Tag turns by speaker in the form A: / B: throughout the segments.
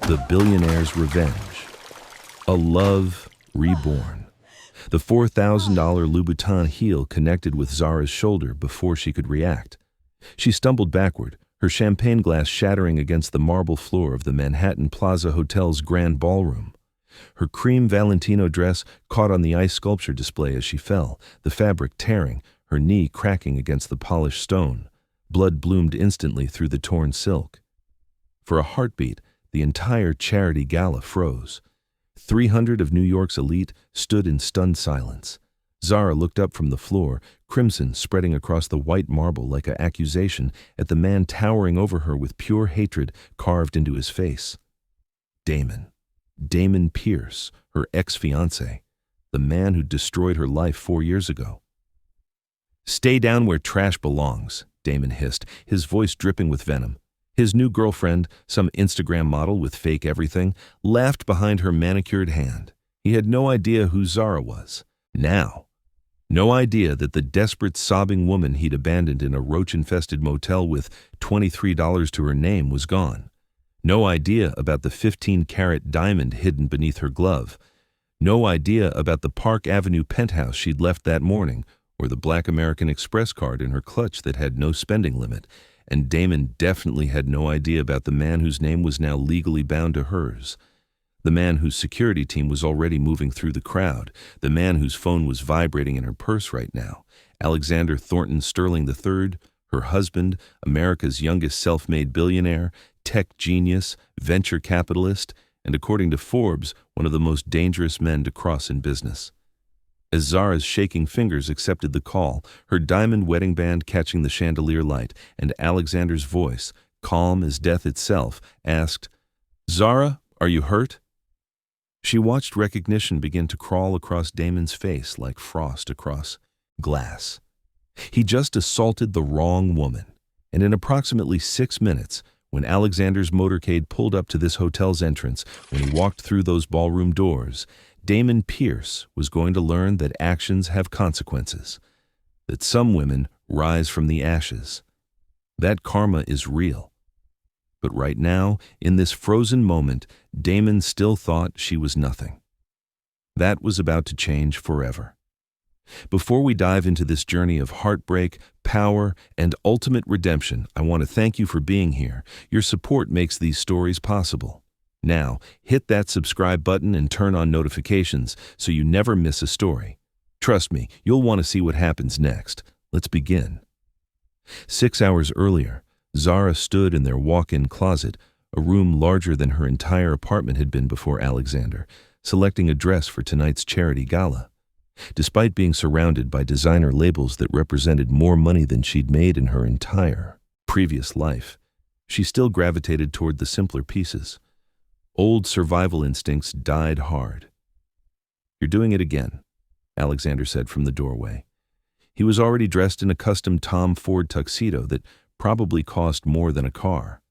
A: The Billionaire's Revenge. A Love Reborn. The $4,000 Louboutin heel connected with Zara's shoulder before she could react. She stumbled backward, her champagne glass shattering against the marble floor of the Manhattan Plaza Hotel's grand ballroom. Her cream Valentino dress caught on the ice sculpture display as she fell, the fabric tearing, her knee cracking against the polished stone. Blood bloomed instantly through the torn silk. For a heartbeat, the entire charity gala froze. 300 of New York's elite stood in stunned silence. Zara looked up from the floor, crimson spreading across the white marble like an accusation at the man towering over her with pure hatred carved into his face. Damon Pierce, her ex-fiancé, the man who destroyed her life 4 years ago. "Stay down where trash belongs," Damon hissed, his voice dripping with venom. His new girlfriend, some Instagram model with fake everything, laughed behind her manicured hand. He had no idea who Zara was. Now. No idea that the desperate, sobbing woman he'd abandoned in a roach-infested motel with $23 to her name was gone. No idea about the 15-carat diamond hidden beneath her glove. No idea about the Park Avenue penthouse she'd left that morning, or the Black American Express card in her clutch that had no spending limit. And Damon definitely had no idea about the man whose name was now legally bound to hers. The man whose security team was already moving through the crowd. The man whose phone was vibrating in her purse right now. Alexander Thornton Sterling III, her husband, America's youngest self-made billionaire, tech genius, venture capitalist, and according to Forbes, one of the most dangerous men to cross in business. As Zara's shaking fingers accepted the call, her diamond wedding band catching the chandelier light, and Alexander's voice, calm as death itself, asked, "Zara, are you hurt?" She watched recognition begin to crawl across Damon's face like frost across glass. He just assaulted the wrong woman, and in approximately 6 minutes, when Alexander's motorcade pulled up to this hotel's entrance, when he walked through those ballroom doors, Damon Pierce was going to learn that actions have consequences, that some women rise from the ashes. That karma is real. But right now, in this frozen moment, Damon still thought she was nothing. That was about to change forever. Before we dive into this journey of heartbreak, power, and ultimate redemption, I want to thank you for being here. Your support makes these stories possible. Now, hit that subscribe button and turn on notifications so you never miss a story. Trust me, you'll want to see what happens next. Let's begin. 6 hours earlier, Zara stood in their walk-in closet, a room larger than her entire apartment had been before Alexander, selecting a dress for tonight's charity gala. Despite being surrounded by designer labels that represented more money than she'd made in her entire previous life, she still gravitated toward the simpler pieces. Old survival instincts died hard. "You're doing it again," Alexander said from the doorway. He was already dressed in a custom Tom Ford tuxedo that probably cost more than a car.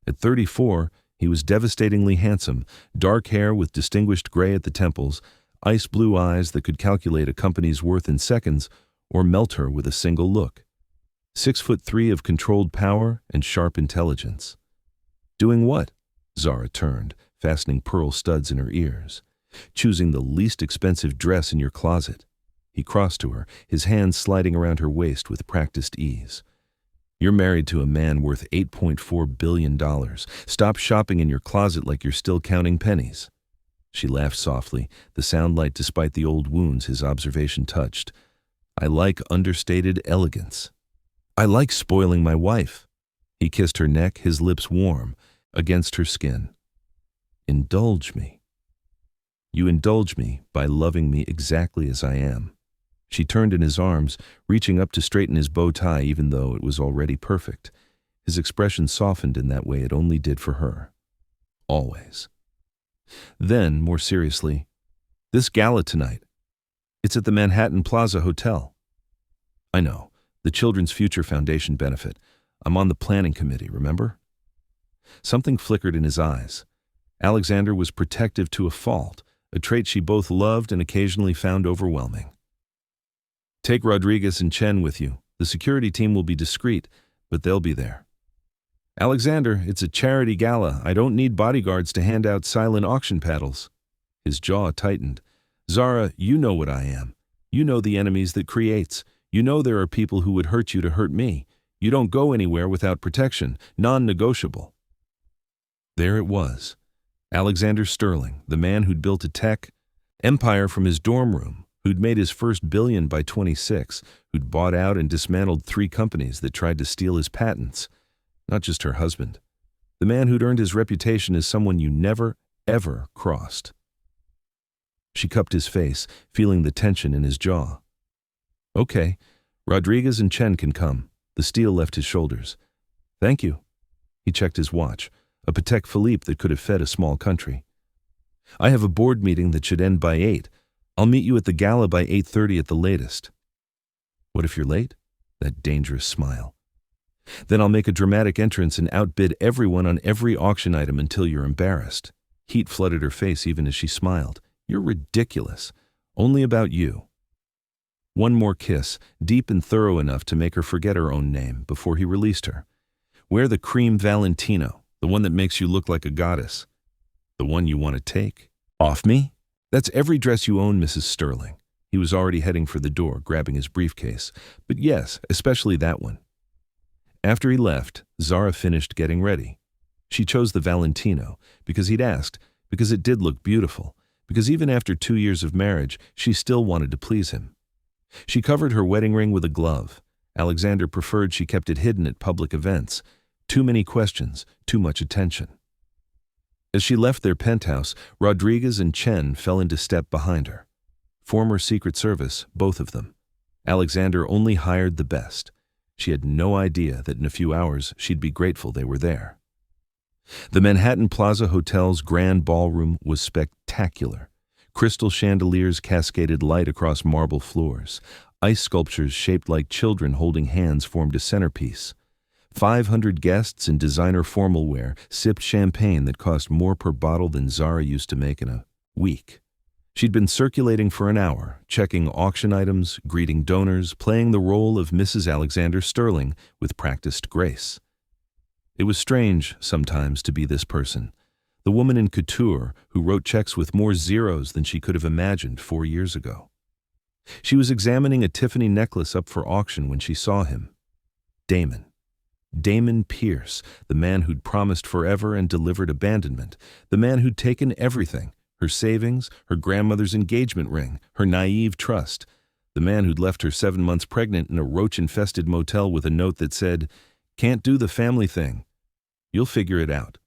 A: At 34, he was devastatingly handsome, dark hair with distinguished gray at the temples, ice blue eyes that could calculate a company's worth in seconds or melt her with a single look. 6'3" of controlled power and sharp intelligence. Doing what? Zara turned, fastening pearl studs in her ears. "Choosing the least expensive dress in your closet." He crossed to her, his hands sliding around her waist with practiced ease. "You're married to a man worth $8.4 billion. Stop shopping in your closet like you're still counting pennies." She laughed softly, the sound light despite the old wounds his observation touched. "I like understated elegance. I like spoiling my wife." He kissed her neck, his lips warm against her skin. "Indulge me." "You indulge me by loving me exactly as I am." She turned in his arms, reaching up to straighten his bow tie even though it was already perfect. His expression softened in that way it only did for her. Always. Then, more seriously, "This gala tonight. It's at the Manhattan Plaza Hotel." "I know, the Children's Future Foundation benefit. I'm on the planning committee, remember?" Something flickered in his eyes. Alexander was protective to a fault, a trait she both loved and occasionally found overwhelming. "Take Rodriguez and Chen with you. The security team will be discreet, but they'll be there." Alexander, it's a charity gala. I don't need bodyguards to hand out silent auction paddles. His jaw tightened. Zara, you know what I am. You know the enemies that creates. You know there are people who would hurt you to hurt me. You don't go anywhere without protection, non-negotiable. There it was. Alexander Sterling, the man who'd built a tech empire from his dorm room, who'd made his first billion by 26, who'd bought out and dismantled 3 companies that tried to steal his patents. Not just her husband. The man who'd earned his reputation as someone you never, ever crossed. She cupped his face, feeling the tension in his jaw. Okay, Rodriguez and Chen can come. The steel left his shoulders. Thank you. He checked his watch, a Patek Philippe that could have fed a small country. I have a board meeting that should end by 8. I'll meet you at the gala by 8:30 at the latest. What if you're late? That dangerous smile. Then I'll make a dramatic entrance and outbid everyone on every auction item until you're embarrassed. Heat flooded her face even as she smiled. You're ridiculous. Only about you. One more kiss, deep and thorough enough to make her forget her own name, before he released her. Wear the cream Valentino, the one that makes you look like a goddess. The one you want to take. Off me? That's every dress you own, Mrs. Sterling. He was already heading for the door, grabbing his briefcase. But yes, especially that one. After he left, Zara finished getting ready. She chose the Valentino because he'd asked, because it did look beautiful, because even after 2 years of marriage, she still wanted to please him. She covered her wedding ring with a glove. Alexander preferred she kept it hidden at public events. Too many questions, too much attention. As she left their penthouse, Rodriguez and Chen fell into step behind her. Former Secret Service, both of them. Alexander only hired the best. She had no idea that in a few hours she'd be grateful they were there. The Manhattan Plaza Hotel's grand ballroom was spectacular. Crystal chandeliers cascaded light across marble floors. Ice sculptures shaped like children holding hands formed a centerpiece. 500 guests in designer formal wear sipped champagne that cost more per bottle than Zara used to make in a week. She'd been circulating for an hour, checking auction items, greeting donors, playing the role of Mrs. Alexander Sterling with practiced grace. It was strange, sometimes, to be this person, the woman in couture who wrote checks with more zeros than she could have imagined 4 years ago. She was examining a Tiffany necklace up for auction when she saw him. Damon Pierce, the man who'd promised forever and delivered abandonment, the man who'd taken everything, her savings, her grandmother's engagement ring, her naive trust, the man who'd left her 7 months pregnant in a roach-infested motel with a note that said, "Can't do the family thing. You'll figure it out."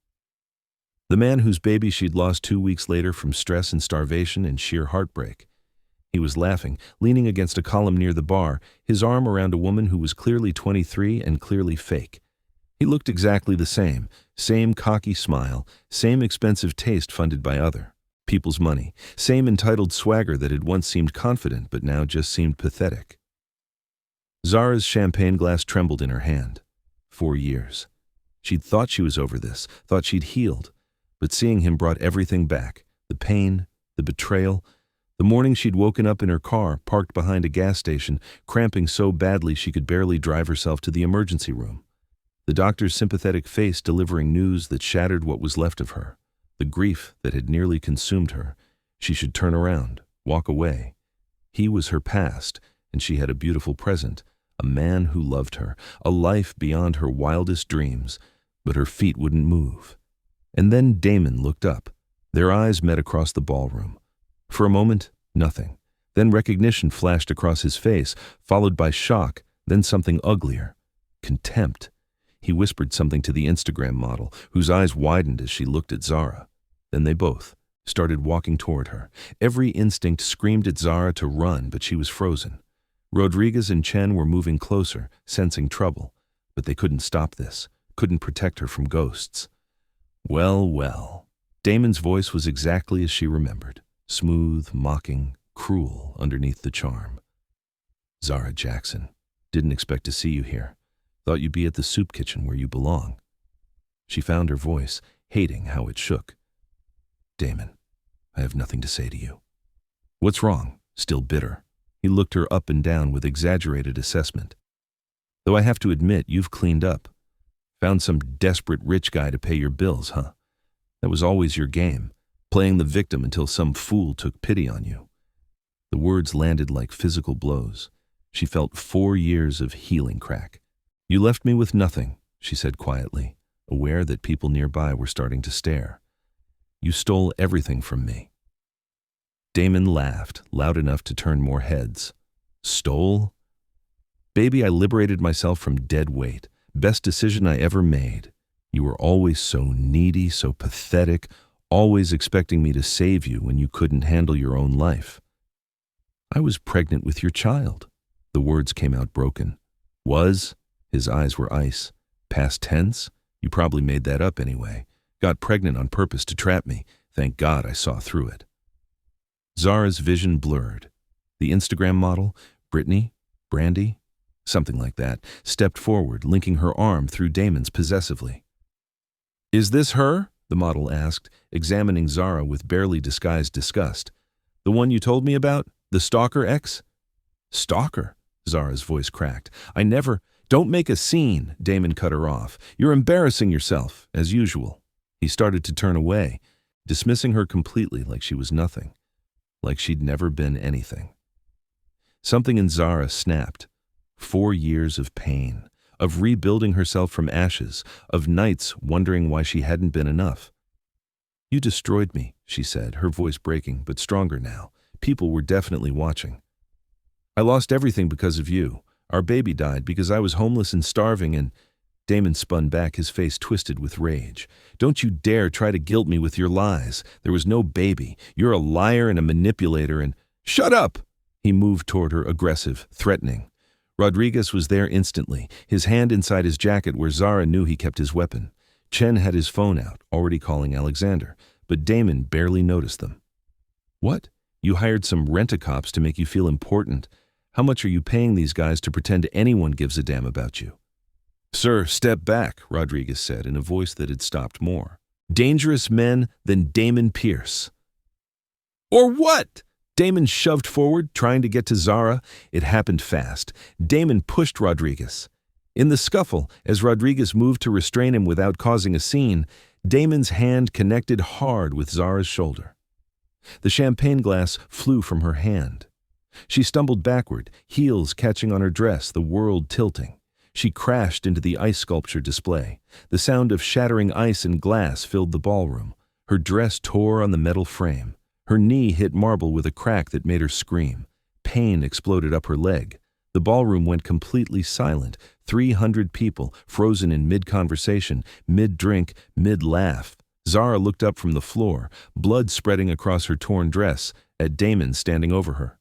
A: The man whose baby she'd lost 2 weeks later from stress and starvation and sheer heartbreak. He was laughing, leaning against a column near the bar, his arm around a woman who was clearly 23 and clearly fake. He looked exactly the same cocky smile, same expensive taste funded by other people's money, same entitled swagger that had once seemed confident but now just seemed pathetic. Zara's champagne glass trembled in her hand. 4 years. She'd thought she was over this, thought she'd healed, but seeing him brought everything back, the pain, the betrayal. The morning she'd woken up in her car, parked behind a gas station, cramping so badly she could barely drive herself to the emergency room. The doctor's sympathetic face delivering news that shattered what was left of her, the grief that had nearly consumed her. She should turn around, walk away. He was her past, and she had a beautiful present, a man who loved her, a life beyond her wildest dreams, but her feet wouldn't move. And then Damon looked up. Their eyes met across the ballroom. For a moment, nothing. Then recognition flashed across his face, followed by shock, then something uglier. Contempt. He whispered something to the Instagram model, whose eyes widened as she looked at Zara. Then they both started walking toward her. Every instinct screamed at Zara to run, but she was frozen. Rodriguez and Chen were moving closer, sensing trouble, but they couldn't stop this, couldn't protect her from ghosts. Well. Damon's voice was exactly as she remembered, smooth, mocking, cruel underneath the charm. Zara Jackson, didn't expect to see you here. Thought you'd be at the soup kitchen where you belong. She found her voice, hating how it shook. Damon, I have nothing to say to you. What's wrong? Still bitter. He looked her up and down with exaggerated assessment. Though I have to admit, you've cleaned up. Found some desperate rich guy to pay your bills, huh? That was always your game, playing the victim until some fool took pity on you. The words landed like physical blows. She felt 4 years of healing crack. You left me with nothing, she said quietly, aware that people nearby were starting to stare. You stole everything from me. Damon laughed, loud enough to turn more heads. Stole? Baby, I liberated myself from dead weight. Best decision I ever made. You were always so needy, so pathetic, always expecting me to save you when you couldn't handle your own life. I was pregnant with your child. The words came out broken. Was? His eyes were ice. Past tense? You probably made that up anyway. Got pregnant on purpose to trap me. Thank God I saw through it. Zara's vision blurred. The Instagram model, Brittany, Brandy, something like that, stepped forward, linking her arm through Damon's possessively. Is this her? The model asked, examining Zara with barely disguised disgust. The one you told me about? The stalker ex? Stalker? Zara's voice cracked. I never... Don't make a scene, Damon cut her off. You're embarrassing yourself, as usual. He started to turn away, dismissing her completely like she was nothing, like she'd never been anything. Something in Zara snapped. 4 years of pain, of rebuilding herself from ashes, of nights wondering why she hadn't been enough. You destroyed me, she said, her voice breaking, but stronger now. People were definitely watching. I lost everything because of you. Our baby died because I was homeless and starving and... Damon spun back, his face twisted with rage. Don't you dare try to guilt me with your lies. There was no baby. You're a liar and a manipulator and... Shut up! He moved toward her, aggressive, threatening. Rodriguez was there instantly, his hand inside his jacket where Zara knew he kept his weapon. Chen had his phone out, already calling Alexander, but Damon barely noticed them. What? You hired some rent-a-cops to make you feel important? How much are you paying these guys to pretend anyone gives a damn about you? Sir, step back, Rodriguez said in a voice that had stopped more. Dangerous men than Damon Pierce. Or what? Damon shoved forward, trying to get to Zara. It happened fast. Damon pushed Rodriguez. In the scuffle, as Rodriguez moved to restrain him without causing a scene, Damon's hand connected hard with Zara's shoulder. The champagne glass flew from her hand. She stumbled backward, heels catching on her dress, the world tilting. She crashed into the ice sculpture display. The sound of shattering ice and glass filled the ballroom. Her dress tore on the metal frame. Her knee hit marble with a crack that made her scream. Pain exploded up her leg. The ballroom went completely silent. 300 people, frozen in mid-conversation, mid-drink, mid-laugh. Zara looked up from the floor, blood spreading across her torn dress, at Damon standing over her.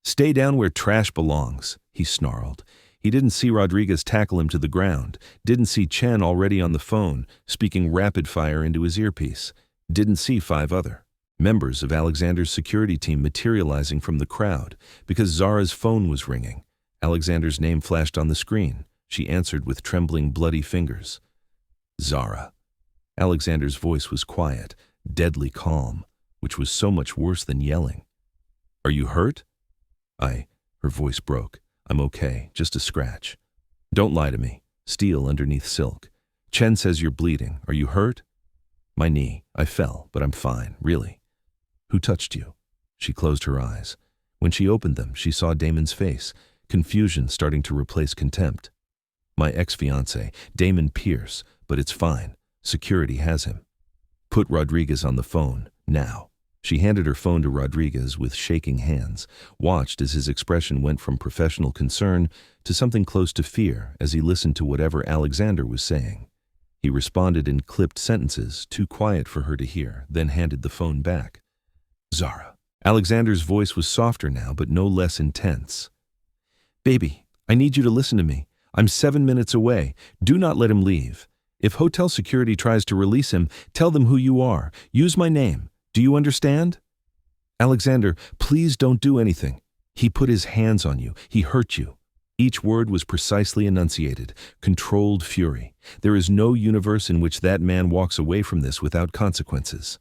A: Stay down where trash belongs, he snarled. He didn't see Rodriguez tackle him to the ground, didn't see Chen already on the phone, speaking rapid fire into his earpiece, didn't see 5 other members of Alexander's security team materializing from the crowd, because Zara's phone was ringing. Alexander's name flashed on the screen. She answered with trembling, bloody fingers. Zara. Alexander's voice was quiet, deadly calm, which was so much worse than yelling. Are you hurt? Her voice broke. I'm okay, just a scratch. Don't lie to me. Steel underneath silk. Chen says you're bleeding. Are you hurt? My knee. I fell, but I'm fine, really. Who touched you? She closed her eyes. When she opened them, she saw Damon's face, confusion starting to replace contempt. My ex-fiancé, Damon Pierce, but it's fine. Security has him. Put Rodriguez on the phone, now. She handed her phone to Rodriguez with shaking hands, watched as his expression went from professional concern to something close to fear as he listened to whatever Alexander was saying. He responded in clipped sentences, too quiet for her to hear, then handed the phone back. Zara. Alexander's voice was softer now, but no less intense. Baby, I need you to listen to me. I'm 7 minutes away. Do not let him leave. If hotel security tries to release him, tell them who you are. Use my name. Do you understand? Alexander, please don't do anything. He put his hands on you. He hurt you. Each word was precisely enunciated, controlled fury. There is no universe in which that man walks away from this without consequences.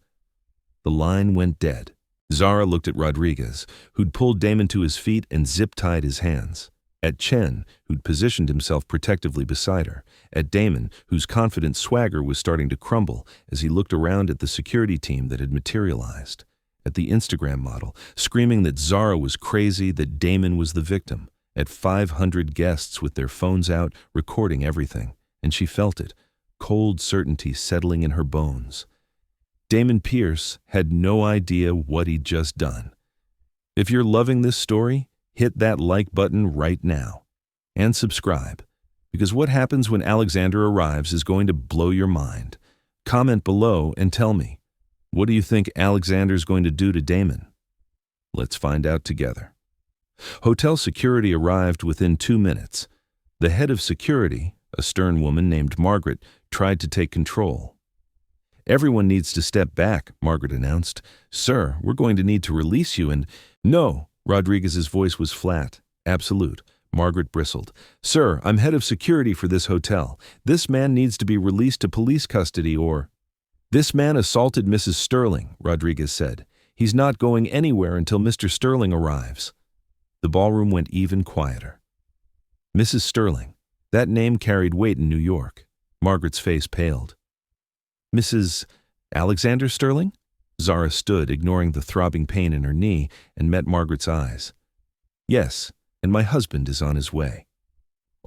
A: The line went dead. Zara looked at Rodriguez, who'd pulled Damon to his feet and zip-tied his hands. At Chen, who'd positioned himself protectively beside her. At Damon, whose confident swagger was starting to crumble as he looked around at the security team that had materialized. At the Instagram model, screaming that Zara was crazy, that Damon was the victim. At 500 guests with their phones out, recording everything. And she felt it, cold certainty settling in her bones. Damon Pierce had no idea what he'd just done. If you're loving this story, hit that like button right now. And subscribe, because what happens when Alexander arrives is going to blow your mind. Comment below and tell me, what do you think Alexander's going to do to Damon? Let's find out together. Hotel security arrived within 2 minutes. The head of security, a stern woman named Margaret, tried to take control. "Everyone needs to step back," Margaret announced. "Sir, we're going to need to release you and—" "No," Rodriguez's voice was flat, absolute. Margaret bristled. "Sir, I'm head of security for this hotel. This man needs to be released to police custody or—" "This man assaulted Mrs. Sterling," Rodriguez said. "He's not going anywhere until Mr. Sterling arrives." The ballroom went even quieter. Mrs. Sterling. That name carried weight in New York. Margaret's face paled. "Mrs. Alexander Sterling?" Zara stood, ignoring the throbbing pain in her knee, and met Margaret's eyes. "Yes, and my husband is on his way."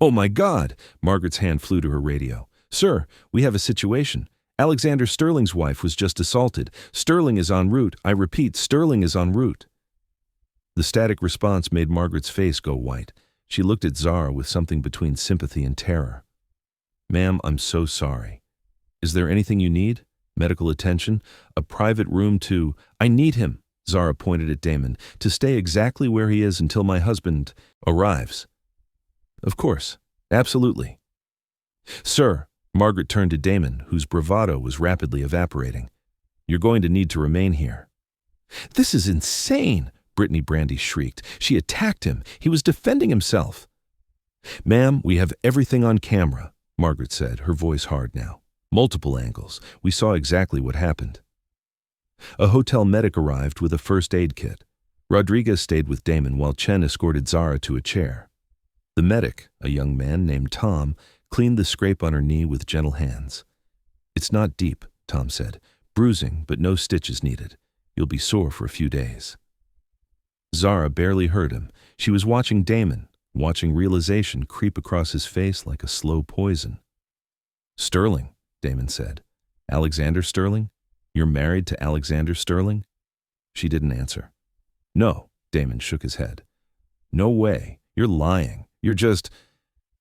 A: "Oh my God!" Margaret's hand flew to her radio. "Sir, we have a situation. Alexander Sterling's wife was just assaulted. Sterling is en route. I repeat, Sterling is en route." The static response made Margaret's face go white. She looked at Zara with something between sympathy and terror. "Ma'am, I'm so sorry. Is there anything you need? Medical attention? A private room to—" "I need him," Zara pointed at Damon, "to stay exactly where he is until my husband arrives." "Of course. Absolutely." "Sir," Margaret turned to Damon, whose bravado was rapidly evaporating. "You're going to need to remain here." "This is insane!" Brittany Brandy shrieked. "She attacked him. He was defending himself." "Ma'am, we have everything on camera," Margaret said, her voice hard now. "Multiple angles. We saw exactly what happened." A hotel medic arrived with a first aid kit. Rodriguez stayed with Damon while Chen escorted Zara to a chair. The medic, a young man named Tom, cleaned the scrape on her knee with gentle hands. "It's not deep," Tom said. "Bruising, but no stitches needed. You'll be sore for a few days." Zara barely heard him. She was watching Damon, watching realization creep across his face like a slow poison. "Sterling," Damon said. "Alexander Sterling? You're married to Alexander Sterling?" She didn't answer. "No," Damon shook his head. "No way. You're lying. You're just—"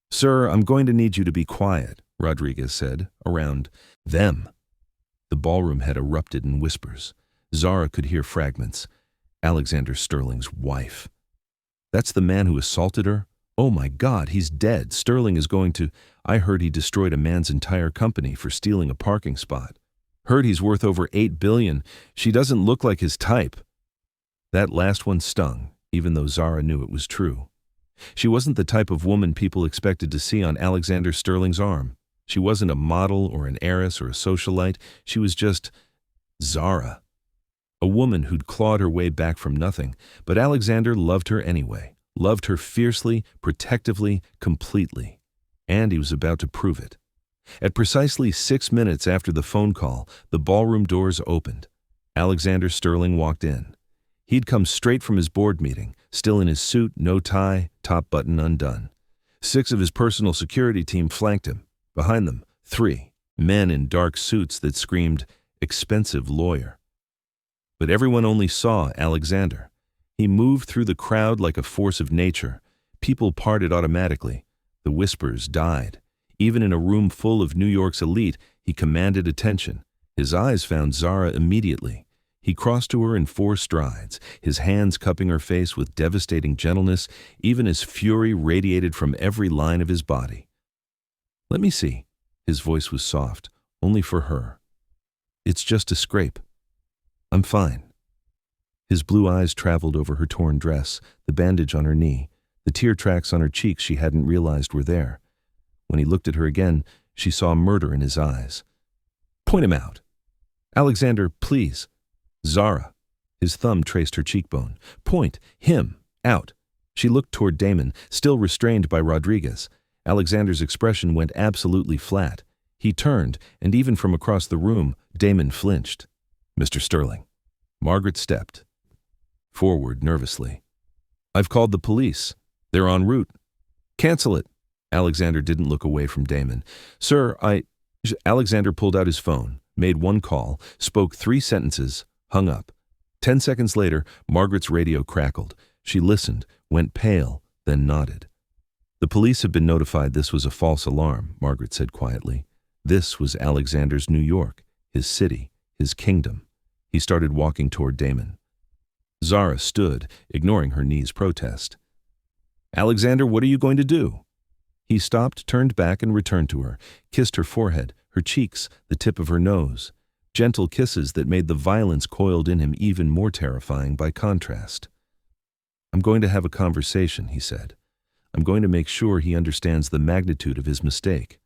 A: "Sir, I'm going to need you to be quiet," Rodriguez said, around them. The ballroom had erupted in whispers. Zara could hear fragments. Alexander Sterling's wife. "That's the man who assaulted her? Oh my God, he's dead. Sterling is going to— I heard he destroyed a man's entire company for stealing a parking spot. Heard he's worth over $8 billion. She doesn't look like his type." That last one stung, even though Zara knew it was true. She wasn't the type of woman people expected to see on Alexander Sterling's arm. She wasn't a model or an heiress or a socialite. She was just Zara. A woman who'd clawed her way back from nothing, but Alexander loved her anyway, loved her fiercely, protectively, completely. And he was about to prove it. At precisely 6 minutes after the phone call, the ballroom doors opened. Alexander Sterling walked in. He'd come straight from his board meeting, still in his suit, no tie, top button undone. 6 of his personal security team flanked him. Behind them, 3 men in dark suits that screamed, "Expensive lawyer." But everyone only saw Alexander. He moved through the crowd like a force of nature. People parted automatically. The whispers died. Even in a room full of New York's elite, he commanded attention. His eyes found Zara immediately. He crossed to her in 4 strides, his hands cupping her face with devastating gentleness, even as fury radiated from every line of his body. "Let me see." His voice was soft, only for her. "It's just a scrape. I'm fine." His blue eyes traveled over her torn dress, the bandage on her knee, the tear tracks on her cheeks she hadn't realized were there. When he looked at her again, she saw murder in his eyes. "Point him out." "Alexander, please." "Zara." His thumb traced her cheekbone. "Point him out." She looked toward Damon, still restrained by Rodriguez. Alexander's expression went absolutely flat. He turned, and even from across the room, Damon flinched. "Mr. Sterling." Margaret stepped forward nervously. "I've called the police. They're en route." "Cancel it." Alexander didn't look away from Damon. "Sir, Alexander pulled out his phone, made one call, spoke 3 sentences, hung up. 10 seconds later, Margaret's radio crackled. She listened, went pale, then nodded. "The police have been notified this was a false alarm," Margaret said quietly. This was Alexander's New York, his city, his kingdom. He started walking toward Damon. Zara stood, ignoring her niece's protest. "Alexander, what are you going to do?" He stopped, turned back, and returned to her, kissed her forehead, her cheeks, the tip of her nose. Gentle kisses that made the violence coiled in him even more terrifying by contrast. "I'm going to have a conversation," he said. "I'm going to make sure he understands the magnitude of his mistake.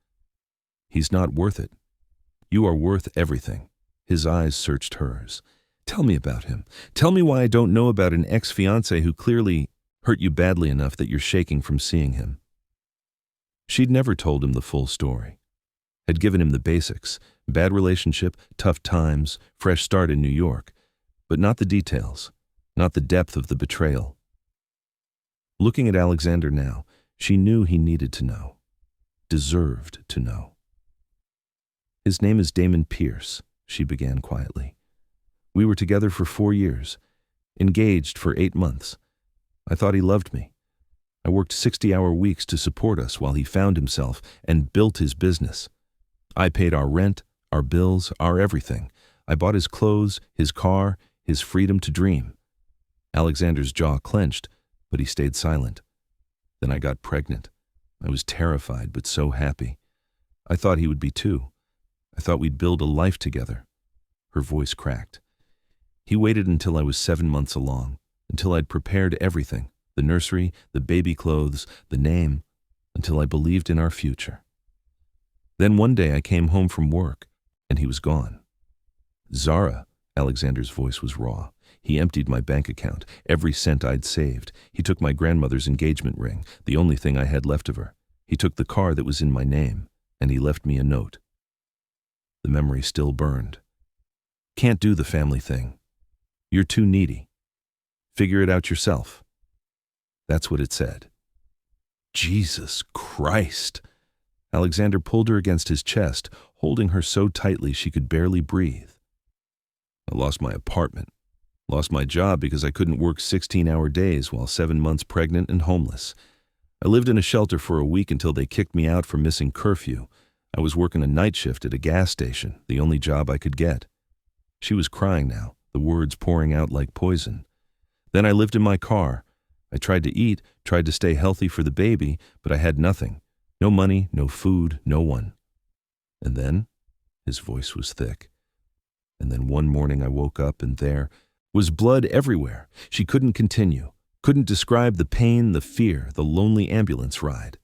A: He's not worth it. You are worth everything." His eyes searched hers. "Tell me about him. Tell me why I don't know about an ex-fiancé who clearly hurt you badly enough that you're shaking from seeing him." She'd never told him the full story. Had given him the basics: bad relationship, tough times, fresh start in New York, but not the details, not the depth of the betrayal. Looking at Alexander now, she knew he needed to know, deserved to know. "His name is Damon Pierce," she began quietly. "We were together for 4 years, engaged for 8 months. I thought he loved me. I worked 60-hour weeks to support us while he found himself and built his business. I paid our rent, our bills, our everything. I bought his clothes, his car, his freedom to dream." Alexander's jaw clenched, but he stayed silent. "Then I got pregnant. I was terrified, but so happy. I thought he would be too. I thought we'd build a life together." Her voice cracked. "He waited until I was 7 months along, until I'd prepared everything, the nursery, the baby clothes, the name, until I believed in our future. Then one day I came home from work, and he was gone." "Zara," Alexander's voice was raw. "He emptied my bank account, every cent I'd saved. He took my grandmother's engagement ring, the only thing I had left of her. He took the car that was in my name, and he left me a note." The memory still burned. "Can't do the family thing. You're too needy. Figure it out yourself." That's what it said. Jesus Christ! Alexander pulled her against his chest, holding her so tightly she could barely breathe. "I lost my apartment. Lost my job because I couldn't work 16-hour days while 7 months pregnant and homeless. I lived in a shelter for a week until they kicked me out for missing curfew. I was working a night shift at a gas station, the only job I could get." She was crying now, the words pouring out like poison. "Then I lived in my car. I tried to eat, tried to stay healthy for the baby, but I had nothing. No money, no food, no one. And then," his voice was thick, "and then one morning I woke up and there was blood everywhere." She couldn't continue, couldn't describe the pain, the fear, the lonely ambulance ride.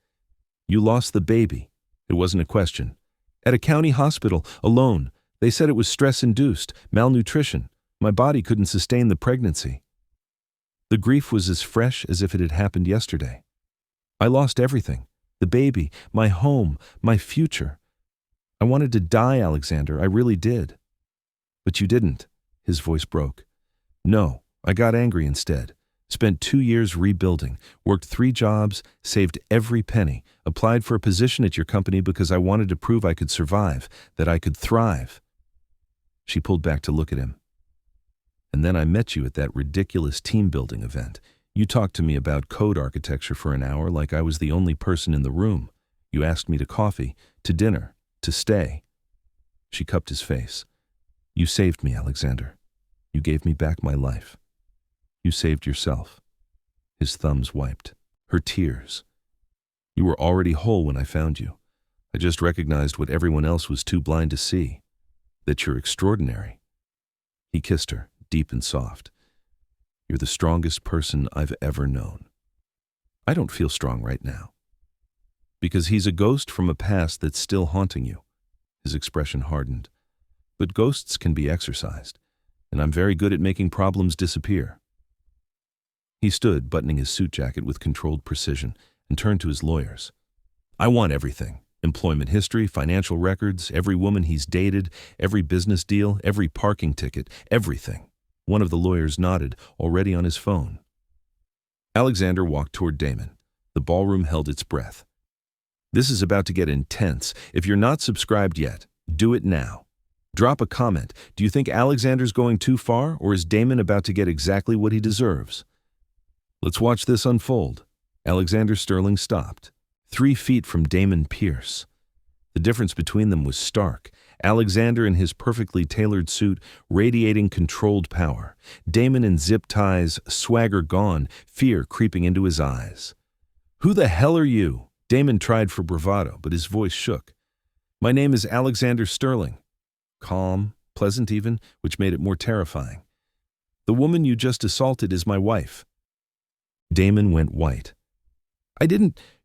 A: "You lost the baby. It wasn't a question. At a county hospital, alone. They said it was stress-induced, malnutrition. My body couldn't sustain the pregnancy. The grief was as fresh as if it had happened yesterday. I lost everything. The baby, my home, my future. I wanted to die, Alexander, I really did." "But you didn't." His voice broke. "No, I got angry instead. Spent 2 years rebuilding, worked 3 jobs, saved every penny, applied for a position at your company because I wanted to prove I could survive, that I could thrive." She pulled back to look at him. "And then I met you at that ridiculous team-building event. You talked to me about code architecture for an hour like I was the only person in the room. You asked me to coffee, to dinner, to stay." She cupped his face. "You saved me, Alexander. You gave me back my life. You saved yourself." His thumbs wiped. Her tears. "You were already whole when I found you. I just recognized what everyone else was too blind to see. That you're extraordinary." He kissed her, deep and soft. "You're the strongest person I've ever known." "I don't feel strong right now." "Because he's a ghost from a past that's still haunting you." His expression hardened. "But ghosts can be exorcised, and I'm very good at making problems disappear." He stood, buttoning his suit jacket with controlled precision, and turned to his lawyers. I want everything. Employment history, financial records, every woman he's dated, every business deal, every parking ticket, everything. One of the lawyers nodded, already on his phone. Alexander walked toward Damon. The ballroom held its breath. This is about to get intense. If you're not subscribed yet, do it now. Drop a comment. Do you think Alexander's going too far, or is Damon about to get exactly what he deserves? Let's watch this unfold. Alexander Sterling stopped, 3 feet from Damon Pierce. The difference between them was stark. Alexander in his perfectly tailored suit, radiating controlled power. Damon in zip ties, swagger gone, fear creeping into his eyes. Who the hell are you? Damon tried for bravado, but his voice shook. My name is Alexander Sterling. Calm, pleasant even, which made it more terrifying. The woman you just assaulted is my wife. Damon went white.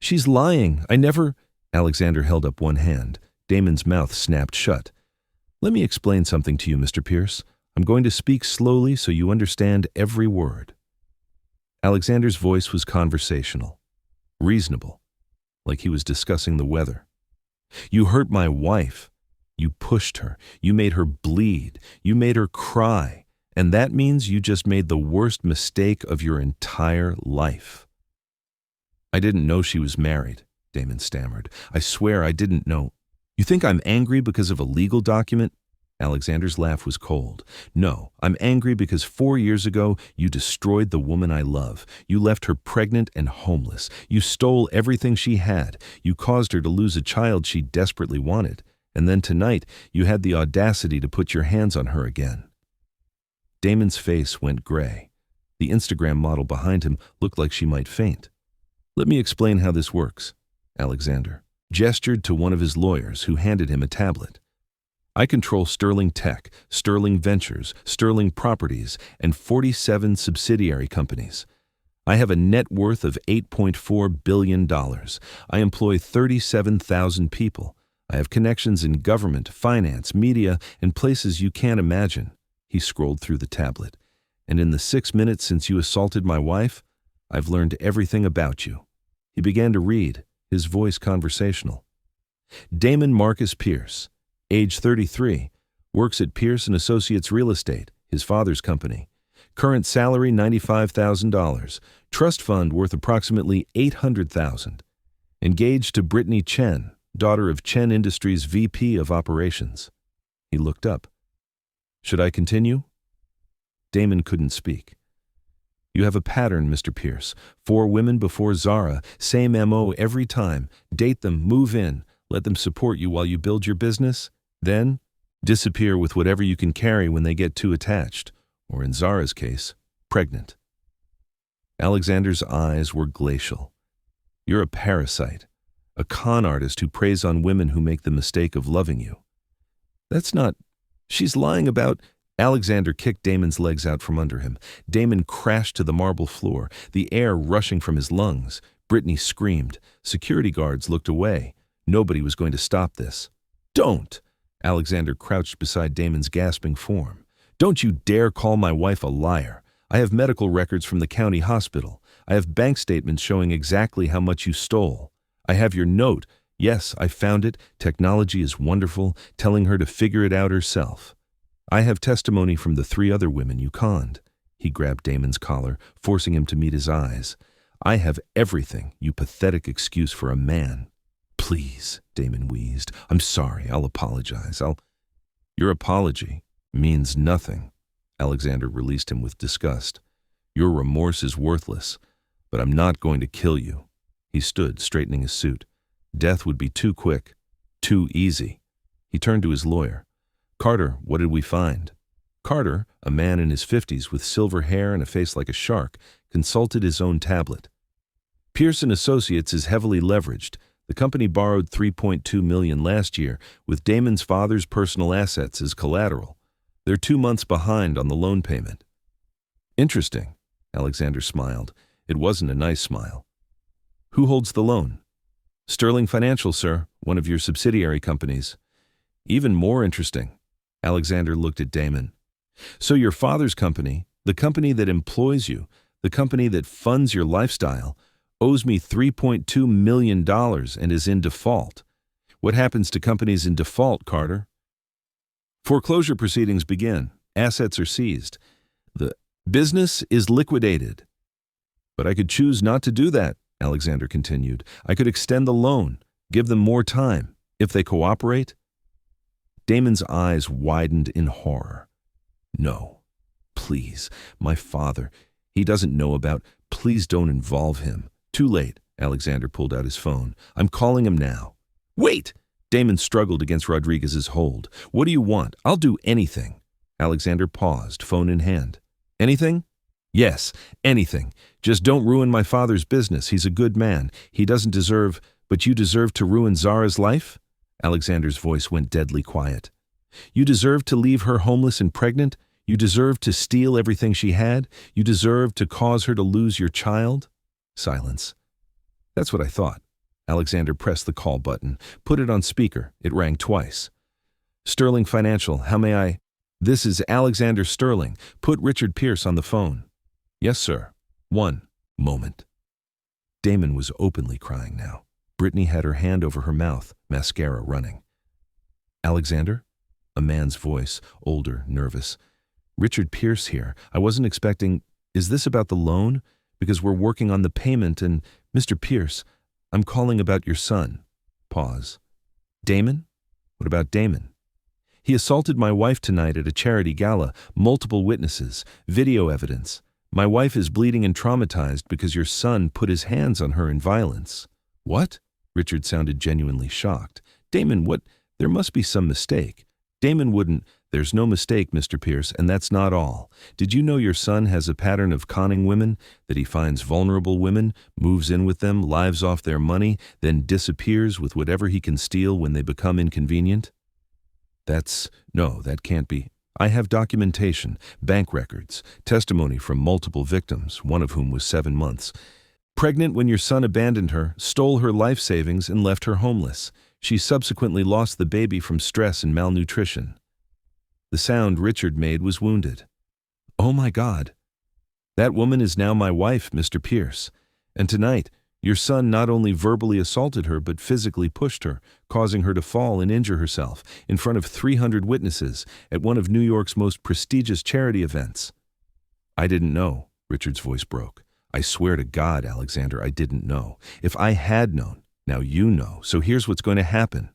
A: She's lying. I never. Alexander held up one hand. Damon's mouth snapped shut. Let me explain something to you, Mr. Pierce. I'm going to speak slowly so you understand every word. Alexander's voice was conversational, reasonable, like he was discussing the weather. You hurt my wife. You pushed her. You made her bleed. You made her cry. And that means you just made the worst mistake of your entire life. I didn't know she was married, Damon stammered. I swear I didn't know. You think I'm angry because of a legal document? Alexander's laugh was cold. No, I'm angry because 4 years ago you destroyed the woman I love. You left her pregnant and homeless. You stole everything she had. You caused her to lose a child she desperately wanted. And then tonight you had the audacity to put your hands on her again. Damon's face went gray. The Instagram model behind him looked like she might faint. Let me explain how this works. Alexander gestured to one of his lawyers who handed him a tablet. I control Sterling Tech, Sterling Ventures, Sterling Properties, and 47 subsidiary companies. I have a net worth of $8.4 billion. I employ 37,000 people. I have connections in government, finance, media, and places you can't imagine. He scrolled through the tablet. And in the 6 minutes since you assaulted my wife, I've learned everything about you. He began to read, his voice conversational. Damon Marcus Pierce, age 33, works at Pierce & Associates Real Estate, his father's company. Current salary $95,000. Trust fund worth approximately $800,000. Engaged to Brittany Chen, daughter of Chen Industries VP of Operations. He looked up. Should I continue? Damon couldn't speak. You have a pattern, Mr. Pierce. 4 women before Zara, same MO every time. Date them, move in, let them support you while you build your business. Then, disappear with whatever you can carry when they get too attached, or in Zara's case, pregnant. Alexander's eyes were glacial. You're a parasite, a con artist who preys on women who make the mistake of loving you. That's not... She's lying about... Alexander kicked Damon's legs out from under him. Damon crashed to the marble floor, the air rushing from his lungs. Brittany screamed. Security guards looked away. Nobody was going to stop this. Don't! Alexander crouched beside Damon's gasping form. Don't you dare call my wife a liar. I have medical records from the county hospital. I have bank statements showing exactly how much you stole. I have your note. Yes, I found it. Technology is wonderful, telling her to figure it out herself. I have testimony from the 3 other women you conned. He grabbed Damon's collar, forcing him to meet his eyes. I have everything, you pathetic excuse for a man. Please, Damon wheezed. I'm sorry. I'll apologize. Your apology means nothing. Alexander released him with disgust. Your remorse is worthless, but I'm not going to kill you. He stood, straightening his suit. Death would be too quick, too easy. He turned to his lawyer. Carter, what did we find? Carter, a man in his 50s with silver hair and a face like a shark, consulted his own tablet. Pierce & Associates is heavily leveraged. The company borrowed $3.2 million last year, with Damon's father's personal assets as collateral. They're 2 months behind on the loan payment. Interesting, Alexander smiled. It wasn't a nice smile. Who holds the loan? Sterling Financial, sir, one of your subsidiary companies. Even more interesting. Alexander looked at Damon. So your father's company, the company that employs you, The company that funds your lifestyle owes me $3.2 million and is in default. What happens to companies in default, Carter? Foreclosure proceedings begin. Assets are seized. The business is liquidated. But I could choose not to do that, Alexander continued. I could extend the loan, give them more time, if they cooperate. Damon's eyes widened in horror. No, please, my father. He doesn't know about. Please don't involve him. Too late. Alexander pulled out his phone. I'm calling him now. Wait! Damon struggled against Rodriguez's hold. What do you want? I'll do anything. Alexander paused, phone in hand. Anything? Yes, anything. Just don't ruin my father's business. He's a good man. He doesn't deserve, but you deserve to ruin Zara's life? Alexander's voice went deadly quiet. You deserve to leave her homeless and pregnant? You deserve to steal everything she had? You deserve to cause her to lose your child? Silence. That's what I thought. Alexander pressed the call button, put it on speaker. It rang twice. Sterling Financial, how may I? This is Alexander Sterling. Put Richard Pierce on the phone. Yes, sir. One moment. Damon was openly crying now. Brittany had her hand over her mouth, mascara running. Alexander? A man's voice, older, nervous. Richard Pierce here. I wasn't expecting. Is this about the loan? Because we're working on the payment and, Mr. Pierce, I'm calling about your son. Pause. Damon? What about Damon? He assaulted my wife tonight at a charity gala, multiple witnesses, video evidence. My wife is bleeding and traumatized because your son put his hands on her in violence. What? Richard sounded genuinely shocked. Damon, what? There must be some mistake. Damon wouldn't. There's no mistake, Mr. Pierce, and that's not all. Did you know your son has a pattern of conning women, that he finds vulnerable women, moves in with them, lives off their money, then disappears with whatever he can steal when they become inconvenient? No, that can't be. I have documentation, bank records, testimony from multiple victims, one of whom was 7 months. Pregnant when your son abandoned her, stole her life savings and left her homeless. She subsequently lost the baby from stress and malnutrition. The sound Richard made was wounded. Oh my God. That woman is now my wife, Mr. Pierce. And tonight, your son not only verbally assaulted her but physically pushed her, causing her to fall and injure herself in front of 300 witnesses at one of New York's most prestigious charity events. I didn't know, Richard's voice broke. I swear to God, Alexander, I didn't know. If I had known, now you know, so here's what's going to happen.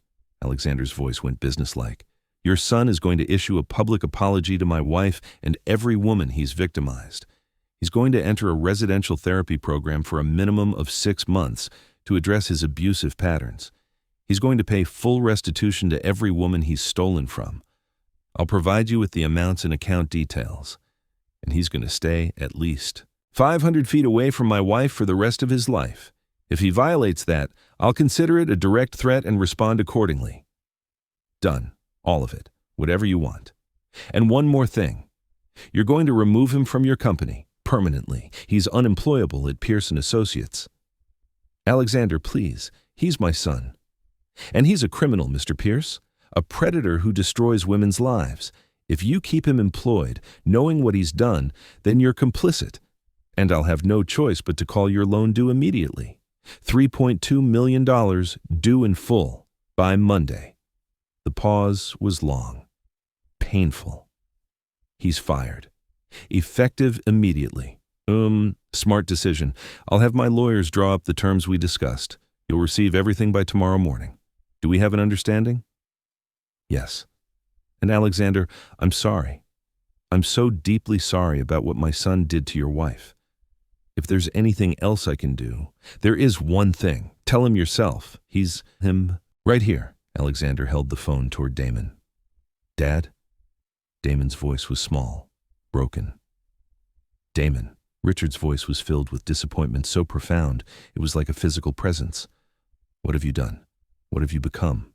A: Alexander's voice went businesslike. Your son is going to issue a public apology to my wife and every woman he's victimized. He's going to enter a residential therapy program for a minimum of 6 months to address his abusive patterns. He's going to pay full restitution to every woman he's stolen from. I'll provide you with the amounts and account details. And he's going to stay at least 500 feet away from my wife for the rest of his life. If he violates that, I'll consider it a direct threat and respond accordingly. Done. All of it. Whatever you want. And one more thing. You're going to remove him from your company, permanently. He's unemployable at Pearson Associates. Alexander, please. He's my son. And he's a criminal, Mr. Pierce. A predator who destroys women's lives. If you keep him employed, knowing what he's done, then you're complicit. And I'll have no choice but to call your loan due immediately. $3.2 million due in full by Monday. The pause was long, painful. He's fired. Effective immediately. Smart decision. I'll have my lawyers draw up the terms we discussed. You'll receive everything by tomorrow morning. Do we have an understanding? Yes. And Alexander, I'm sorry. I'm so deeply sorry about what my son did to your wife. If there's anything else I can do, there is one thing. Tell him yourself. He's him right here. Alexander held the phone toward Damon. Dad? Damon's voice was small, broken. Damon. Richard's voice was filled with disappointment so profound it was like a physical presence. What have you done? What have you become?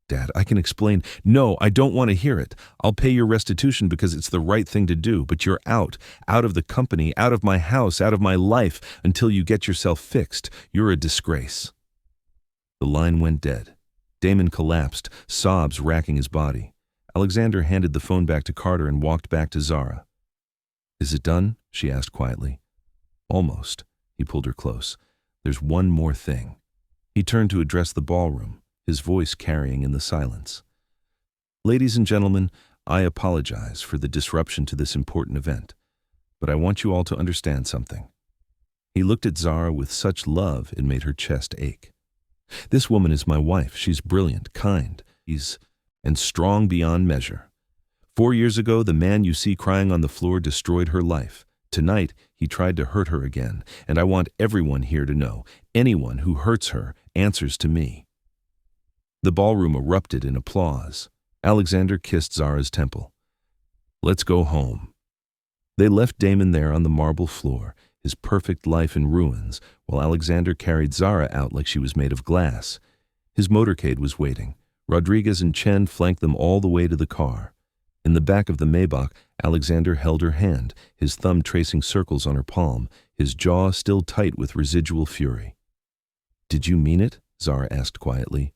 A: Dad, I can explain. No, I don't want to hear it. I'll pay your restitution because it's the right thing to do, but you're out of the company, out of my house, out of my life, until you get yourself fixed. You're a disgrace. The line went dead. Damon collapsed, sobs racking his body. Alexander handed the phone back to Carter and walked back to Zara. Is it done? She asked quietly. Almost. He pulled her close. There's one more thing. He turned to address the ballroom, his voice carrying in the silence. Ladies and gentlemen, I apologize for the disruption to this important event, but I want you all to understand something. He looked at Zara with such love it made her chest ache. This woman is my wife. She's brilliant, kind, and strong beyond measure. 4 years ago, the man you see crying on the floor destroyed her life. Tonight, he tried to hurt her again, and I want everyone here to know, anyone who hurts her answers to me. The ballroom erupted in applause. Alexander kissed Zara's temple. Let's go home. They left Damon there on the marble floor, his perfect life in ruins, while Alexander carried Zara out like she was made of glass. His motorcade was waiting. Rodriguez and Chen flanked them all the way to the car. In the back of the Maybach, Alexander held her hand, his thumb tracing circles on her palm, his jaw still tight with residual fury. Did you mean it? Zara asked quietly.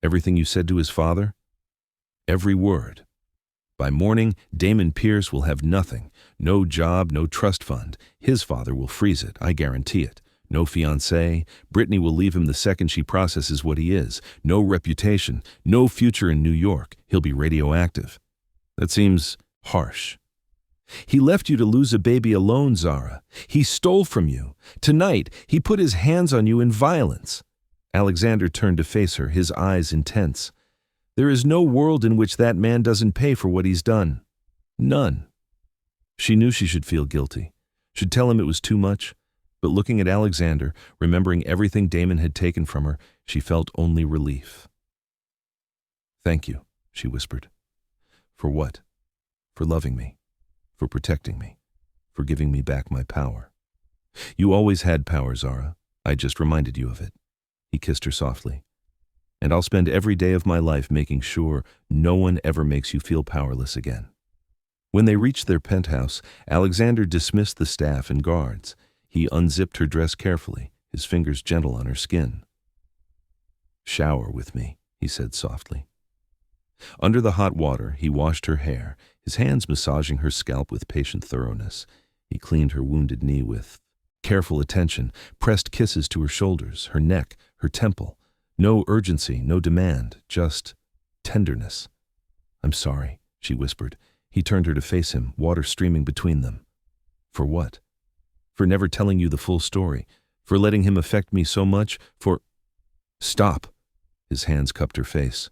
A: Everything you said to his father? Every word. By morning, Damon Pierce will have nothing. No job, no trust fund. His father will freeze it, I guarantee it. No fiancé. Brittany will leave him the second she processes what he is. No reputation. No future in New York. He'll be radioactive. That seems harsh. He left you to lose a baby alone, Zara. He stole from you. Tonight, he put his hands on you in violence. Alexander turned to face her, his eyes intense. There is no world in which that man doesn't pay for what he's done. None. She knew she should feel guilty, should tell him it was too much, but looking at Alexander, remembering everything Damon had taken from her, she felt only relief. Thank you, she whispered. For what? For loving me, for protecting me, for giving me back my power. You always had power, Zara. I just reminded you of it. He kissed her softly. And I'll spend every day of my life making sure no one ever makes you feel powerless again. When they reached their penthouse, Alexander dismissed the staff and guards. He unzipped her dress carefully, his fingers gentle on her skin. Shower with me, he said softly. Under the hot water, he washed her hair, his hands massaging her scalp with patient thoroughness. He cleaned her wounded knee with careful attention, pressed kisses to her shoulders, her neck, her temple. No urgency, no demand, just tenderness. I'm sorry, she whispered. He turned her to face him, water streaming between them. For what? For never telling you the full story, for letting him affect me so much, for... Stop! His hands cupped her face.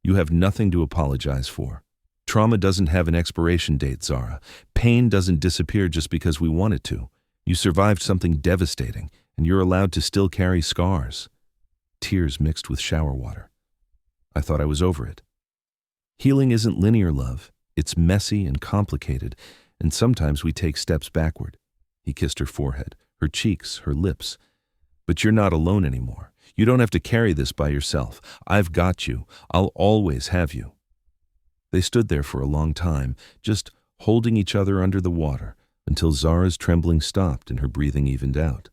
A: You have nothing to apologize for. Trauma doesn't have an expiration date, Zara. Pain doesn't disappear just because we want it to. You survived something devastating, and you're allowed to still carry scars. Tears mixed with shower water. I thought I was over it. Healing isn't linear, love. It's messy and complicated, and sometimes we take steps backward. He kissed her forehead, her cheeks, her lips. But you're not alone anymore. You don't have to carry this by yourself. I've got you. I'll always have you. They stood there for a long time, just holding each other under the water, until Zara's trembling stopped and her breathing evened out.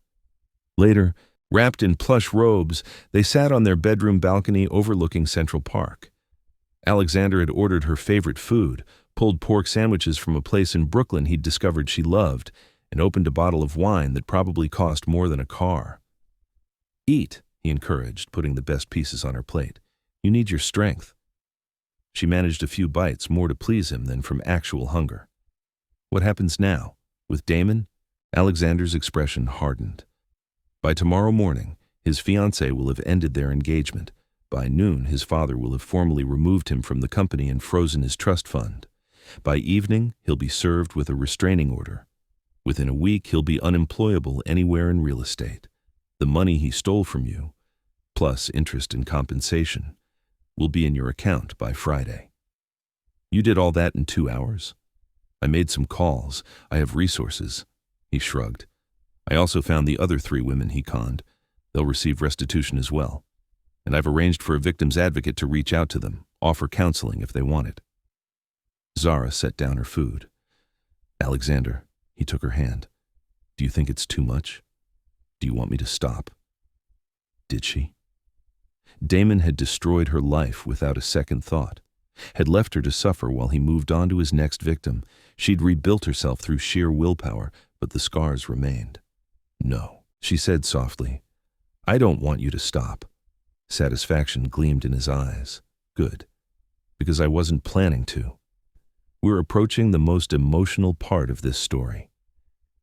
A: Later, wrapped in plush robes, they sat on their bedroom balcony overlooking Central Park. Alexander had ordered her favorite food, pulled pork sandwiches from a place in Brooklyn he'd discovered she loved, and opened a bottle of wine that probably cost more than a car. Eat, he encouraged, putting the best pieces on her plate. You need your strength. She managed a few bites, more to please him than from actual hunger. What happens now? With Damon? Alexander's expression hardened. By tomorrow morning, his fiancée will have ended their engagement. By noon, his father will have formally removed him from the company and frozen his trust fund. By evening, he'll be served with a restraining order. Within a week, he'll be unemployable anywhere in real estate. The money he stole from you, plus interest and compensation, will be in your account by Friday. You did all that in 2 hours? I made some calls. I have resources. He shrugged. I also found the other 3 women he conned. They'll receive restitution as well. And I've arranged for a victim's advocate to reach out to them, offer counseling if they want it. Zara set down her food. Alexander, he took her hand. Do you think it's too much? Do you want me to stop? Did she? Damon had destroyed her life without a second thought, had left her to suffer while he moved on to his next victim. She'd rebuilt herself through sheer willpower, but the scars remained. No, she said softly. I don't want you to stop. Satisfaction gleamed in his eyes. Good, because I wasn't planning to. We're approaching the most emotional part of this story.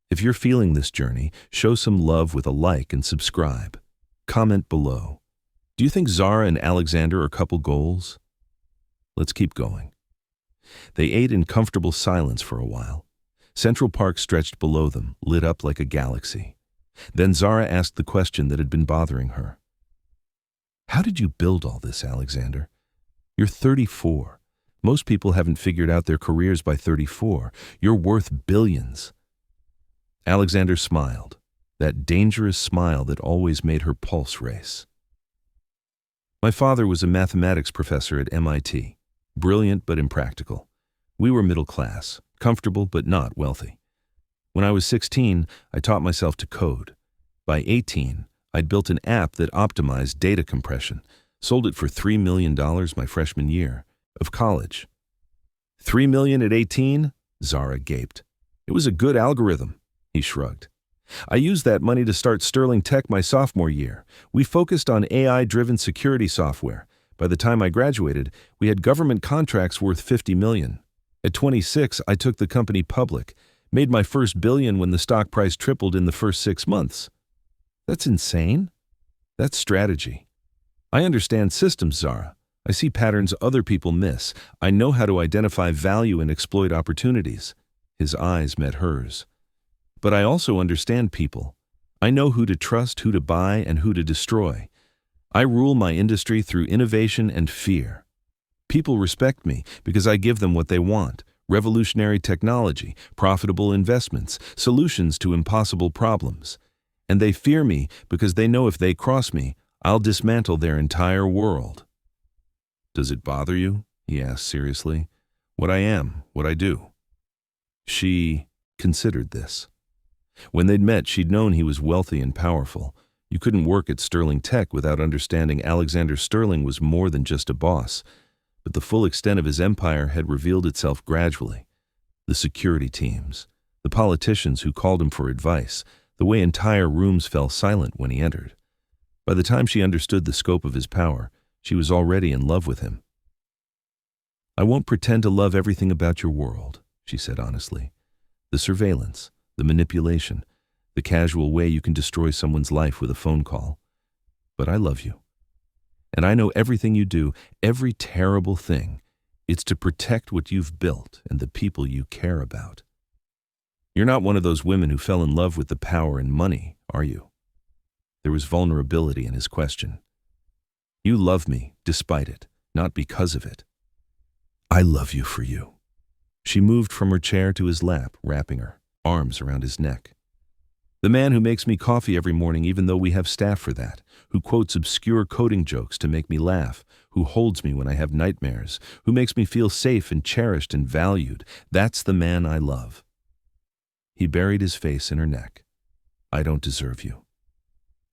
A: If you're feeling this journey, show some love with a like and subscribe. Comment below. Do you think Zara and Alexander are couple goals? Let's keep going. They ate in comfortable silence for a while. Central Park stretched below them, lit up like a galaxy. Then Zara asked the question that had been bothering her. How did you build all this, Alexander? You're 34. Most people haven't figured out their careers by 34. You're worth billions. Alexander smiled, that dangerous smile that always made her pulse race. My father was a mathematics professor at MIT, brilliant but impractical. We were middle class, comfortable but not wealthy. When I was 16, I taught myself to code. By 18, I'd built an app that optimized data compression, sold it for $3 million my freshman year of college. $3 million at 18? Zara gaped. It was a good algorithm, he shrugged. I used that money to start Sterling Tech my sophomore year. We focused on AI-driven security software. By the time I graduated, we had government contracts worth $50 million. At 26, I took the company public, made my first billion when the stock price tripled in the first 6 months. That's insane. That's strategy. I understand systems, Zara. I see patterns other people miss. I know how to identify value and exploit opportunities. His eyes met hers. But I also understand people. I know who to trust, who to buy, and who to destroy. I rule my industry through innovation and fear. People respect me because I give them what they want: revolutionary technology, profitable investments, solutions to impossible problems. And they fear me because they know if they cross me, I'll dismantle their entire world. Does it bother you? He asked seriously. What I am, what I do. She considered this. When they'd met, she'd known he was wealthy and powerful. You couldn't work at Sterling Tech without understanding Alexander Sterling was more than just a boss. But the full extent of his empire had revealed itself gradually. The security teams, the politicians who called him for advice, the way entire rooms fell silent when he entered. By the time she understood the scope of his power, she was already in love with him. I won't pretend to love everything about your world, she said honestly. The surveillance, the manipulation, the casual way you can destroy someone's life with a phone call. But I love you. And I know everything you do, every terrible thing, it's to protect what you've built and the people you care about. You're not one of those women who fell in love with the power and money, are you? There was vulnerability in his question. You love me despite it, not because of it. I love you for you. She moved from her chair to his lap, wrapping her arms around his neck. The man who makes me coffee every morning even though we have staff for that, who quotes obscure coding jokes to make me laugh, who holds me when I have nightmares, who makes me feel safe and cherished and valued, that's the man I love. He buried his face in her neck. I don't deserve you.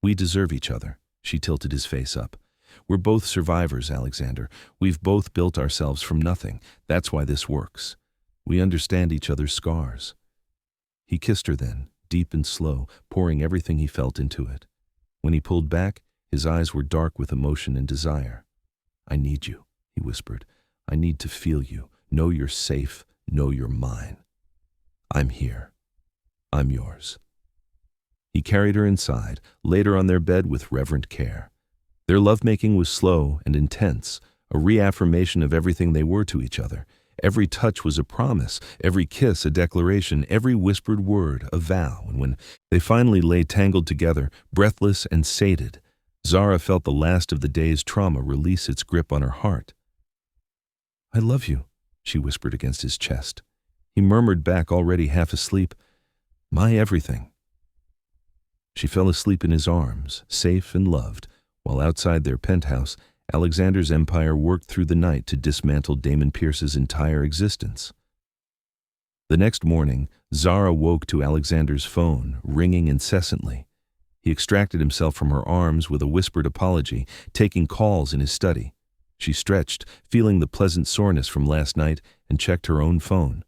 A: We deserve each other. She tilted his face up. We're both survivors, Alexander. We've both built ourselves from nothing. That's why this works. We understand each other's scars. He kissed her then, deep and slow, pouring everything he felt into it. When he pulled back, his eyes were dark with emotion and desire. I need you, he whispered. I need to feel you. Know you're safe. Know you're mine. I'm here. I'm yours. He carried her inside, laid her on their bed with reverent care. Their lovemaking was slow and intense, a reaffirmation of everything they were to each other. Every touch was a promise, every kiss a declaration, every whispered word a vow. And when they finally lay tangled together, breathless and sated, Zara felt the last of the day's trauma release its grip on her heart. I love you, she whispered against his chest. He murmured back, already half asleep, my everything. She fell asleep in his arms, safe and loved, while outside their penthouse, Alexander's empire worked through the night to dismantle Damon Pierce's entire existence. The next morning, Zara woke to Alexander's phone, ringing incessantly. He extracted himself from her arms with a whispered apology, taking calls in his study. She stretched, feeling the pleasant soreness from last night, and checked her own phone.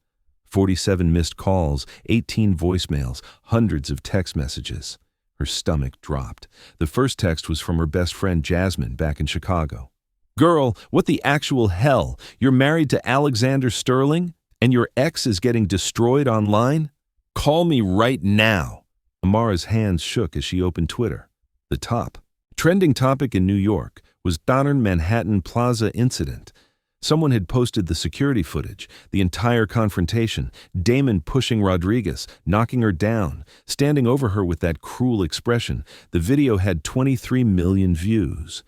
A: 47 missed calls, 18 voicemails, hundreds of text messages. Her stomach dropped. The first text was from her best friend Jasmine back in Chicago. "Girl, what the actual hell? You're married to Alexander Sterling? And your ex is getting destroyed online? Call me right now." Amara's hands shook as she opened Twitter. The top trending topic in New York was Donner Manhattan Plaza incident. Someone had posted the security footage, the entire confrontation, Damon pushing Rodriguez, knocking her down, standing over her with that cruel expression. The video had 23 million views.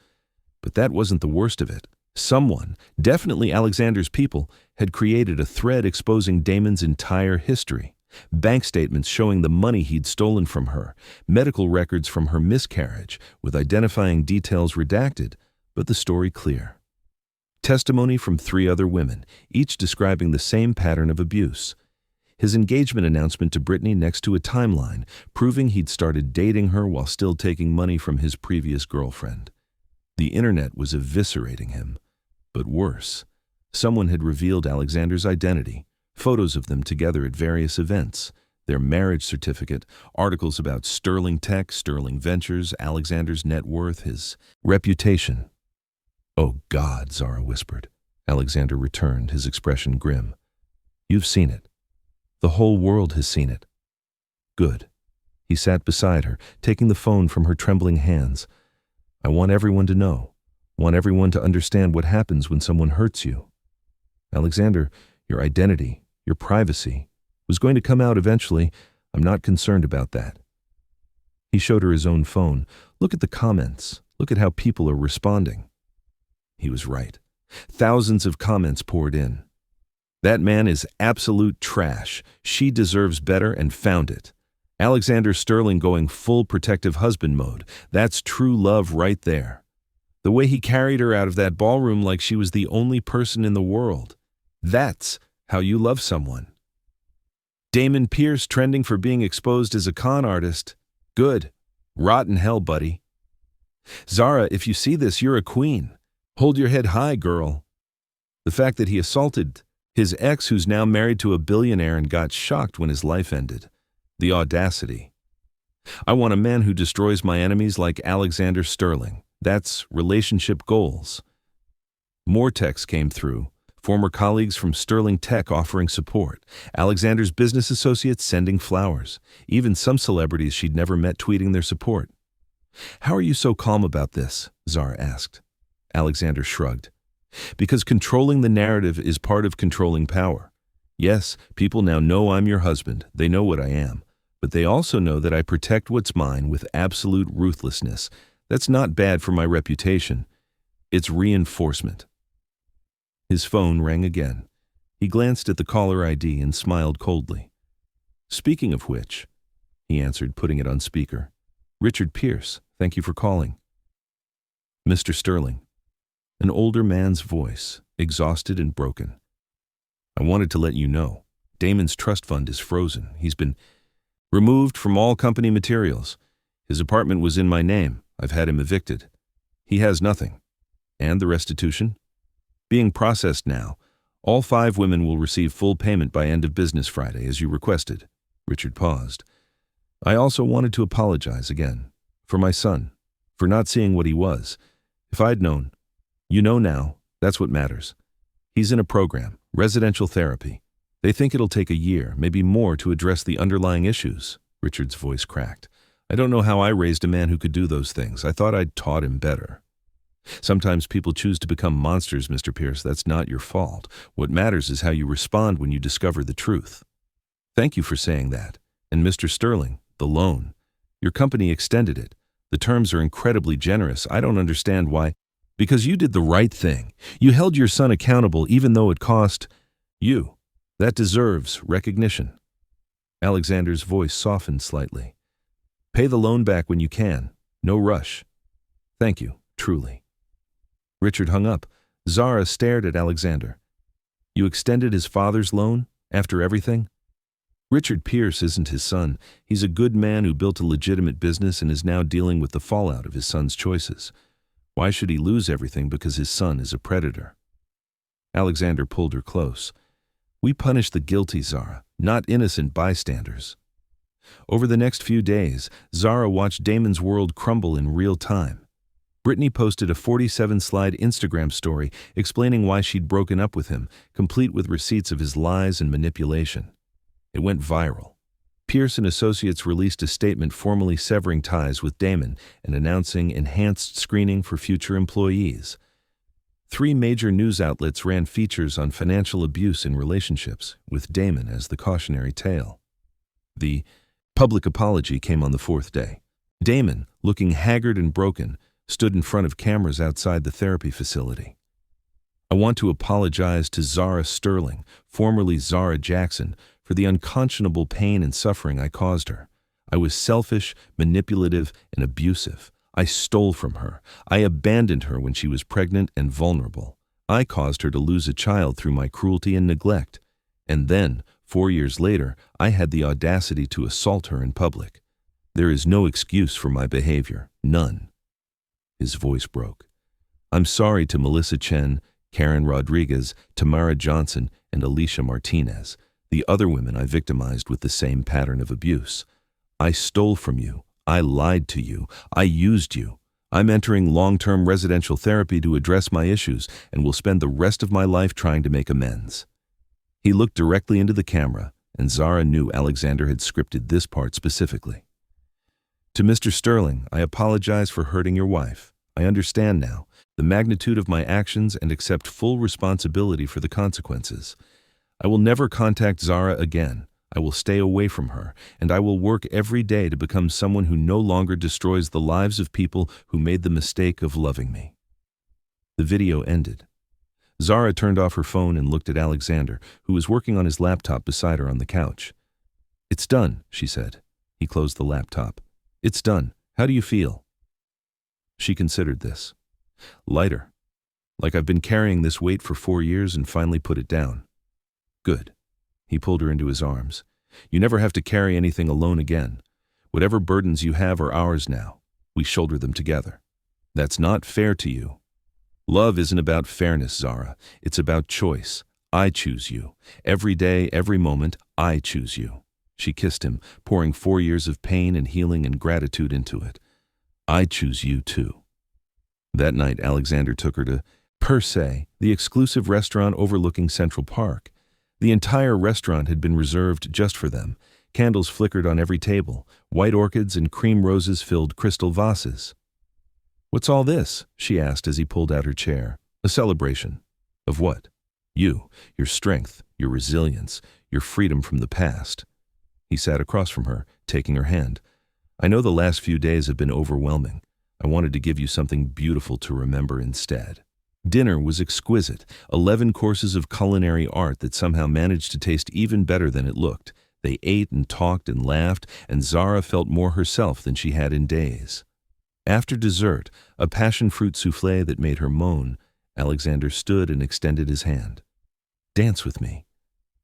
A: But that wasn't the worst of it. Someone, definitely Alexander's people, had created a thread exposing Damon's entire history. Bank statements showing the money he'd stolen from her, medical records from her miscarriage, with identifying details redacted, but the story clear. Testimony from 3 other women, each describing the same pattern of abuse. His engagement announcement to Brittany next to a timeline, proving he'd started dating her while still taking money from his previous girlfriend. The internet was eviscerating him. But worse, someone had revealed Alexander's identity, photos of them together at various events, their marriage certificate, articles about Sterling Tech, Sterling Ventures, Alexander's net worth, his reputation. "Oh God," Zara whispered. Alexander returned, his expression grim. "You've seen it. The whole world has seen it." "Good." He sat beside her, taking the phone from her trembling hands. "I want everyone to know. Want everyone to understand what happens when someone hurts you. Alexander, your identity, your privacy, was going to come out eventually. I'm not concerned about that." He showed her his own phone. "Look at the comments. Look at how people are responding." He was right. Thousands of comments poured in. "That man is absolute trash. She deserves better and found it. Alexander Sterling going full protective husband mode. That's true love right there. The way he carried her out of that ballroom like she was the only person in the world. That's how you love someone. Damon Pierce trending for being exposed as a con artist. Good. Rotten hell, buddy. Zara, if you see this, you're a queen. Hold your head high, girl." The fact that he assaulted his ex, who's now married to a billionaire and got shocked when his life ended. The audacity. "I want a man who destroys my enemies like Alexander Sterling. That's relationship goals." More texts came through. Former colleagues from Sterling Tech offering support. Alexander's business associates sending flowers. Even some celebrities she'd never met tweeting their support. "How are you so calm about this?" Zara asked. Alexander shrugged. "Because controlling the narrative is part of controlling power. Yes, people now know I'm your husband. They know what I am. But they also know that I protect what's mine with absolute ruthlessness. That's not bad for my reputation. It's reinforcement." His phone rang again. He glanced at the caller ID and smiled coldly. "Speaking of which," he answered, putting it on speaker. "Richard Pierce, thank you for calling." "Mr. Sterling." An older man's voice, exhausted and broken. "I wanted to let you know. Damon's trust fund is frozen. He's been removed from all company materials. His apartment was in my name. I've had him evicted. He has nothing. And the restitution? Being processed now. All 5 women will receive full payment by end of business Friday, as you requested." Richard paused. "I also wanted to apologize again. For my son. For not seeing what he was. If I'd known. You know now. That's what matters. He's in a program, residential therapy. They think it'll take a year, maybe more, to address the underlying issues." Richard's voice cracked. "I don't know how I raised a man who could do those things. I thought I'd taught him better. Sometimes people choose to become monsters, Mr. Pierce. That's not your fault. What matters is how you respond when you discover the truth." "Thank you for saying that. And Mr. Sterling, the loan. Your company extended it. The terms are incredibly generous. I don't understand why." "Because you did the right thing. You held your son accountable even though it cost you. That deserves recognition." Alexander's voice softened slightly. "Pay the loan back when you can. No rush. Thank you, truly." Richard hung up. Zara stared at Alexander. "You extended his father's loan? After everything?" "Richard Pierce isn't his son. He's a good man who built a legitimate business and is now dealing with the fallout of his son's choices. Why should he lose everything because his son is a predator?" Alexander pulled her close. We punish the guilty, Zara, not innocent bystanders. Over the next few days, Zara watched Damon's world crumble in real time. Brittany posted a 47-slide Instagram story explaining why she'd broken up with him, complete with receipts of his lies and manipulation. It went viral. Pierce and Associates released a statement formally severing ties with Damon and announcing enhanced screening for future employees. 3 major news outlets ran features on financial abuse in relationships, with Damon as the cautionary tale. The public apology came on the 4th day. Damon, looking haggard and broken, stood in front of cameras outside the therapy facility. I want to apologize to Zara Sterling, formerly Zara Jackson, for the unconscionable pain and suffering I caused her. I was selfish, manipulative, and abusive. I stole from her. I abandoned her when she was pregnant and vulnerable. I caused her to lose a child through my cruelty and neglect. And then, 4 years later, I had the audacity to assault her in public. There is no excuse for my behavior. None. His voice broke. I'm sorry to Melissa Chen, Karen Rodriguez, Tamara Johnson, and Alicia Martinez, the other women I victimized with the same pattern of abuse. I stole from you. I lied to you. I used you. I'm entering long-term residential therapy to address my issues and will spend the rest of my life trying to make amends. He looked directly into the camera, and Zara knew Alexander had scripted this part specifically. To Mr. Sterling, I apologize for hurting your wife. I understand now the magnitude of my actions and accept full responsibility for the consequences. I will never contact Zara again. I will stay away from her, and I will work every day to become someone who no longer destroys the lives of people who made the mistake of loving me. The video ended. Zara turned off her phone and looked at Alexander, who was working on his laptop beside her on the couch. It's done, she said. He closed the laptop. It's done. How do you feel? She considered this. Lighter. Like I've been carrying this weight for 4 years and finally put it down. Good. He pulled her into his arms. You never have to carry anything alone again. Whatever burdens you have are ours now. We shoulder them together. That's not fair to you. Love isn't about fairness, Zara. It's about choice. I choose you. Every day, every moment, I choose you. She kissed him, pouring 4 years of pain and healing and gratitude into it. I choose you too. That night, Alexander took her to Per Se, the exclusive restaurant overlooking Central Park. The entire restaurant had been reserved just for them. Candles flickered on every table. White orchids and cream roses filled crystal vases. What's all this? She asked as he pulled out her chair. A celebration. Of what? You, your strength, your resilience, your freedom from the past. He sat across from her, taking her hand. I know the last few days have been overwhelming. I wanted to give you something beautiful to remember instead. Dinner was exquisite, 11 courses of culinary art that somehow managed to taste even better than it looked. They ate and talked and laughed, and Zara felt more herself than she had in days. After dessert, a passion fruit souffle that made her moan, Alexander stood and extended his hand. Dance with me.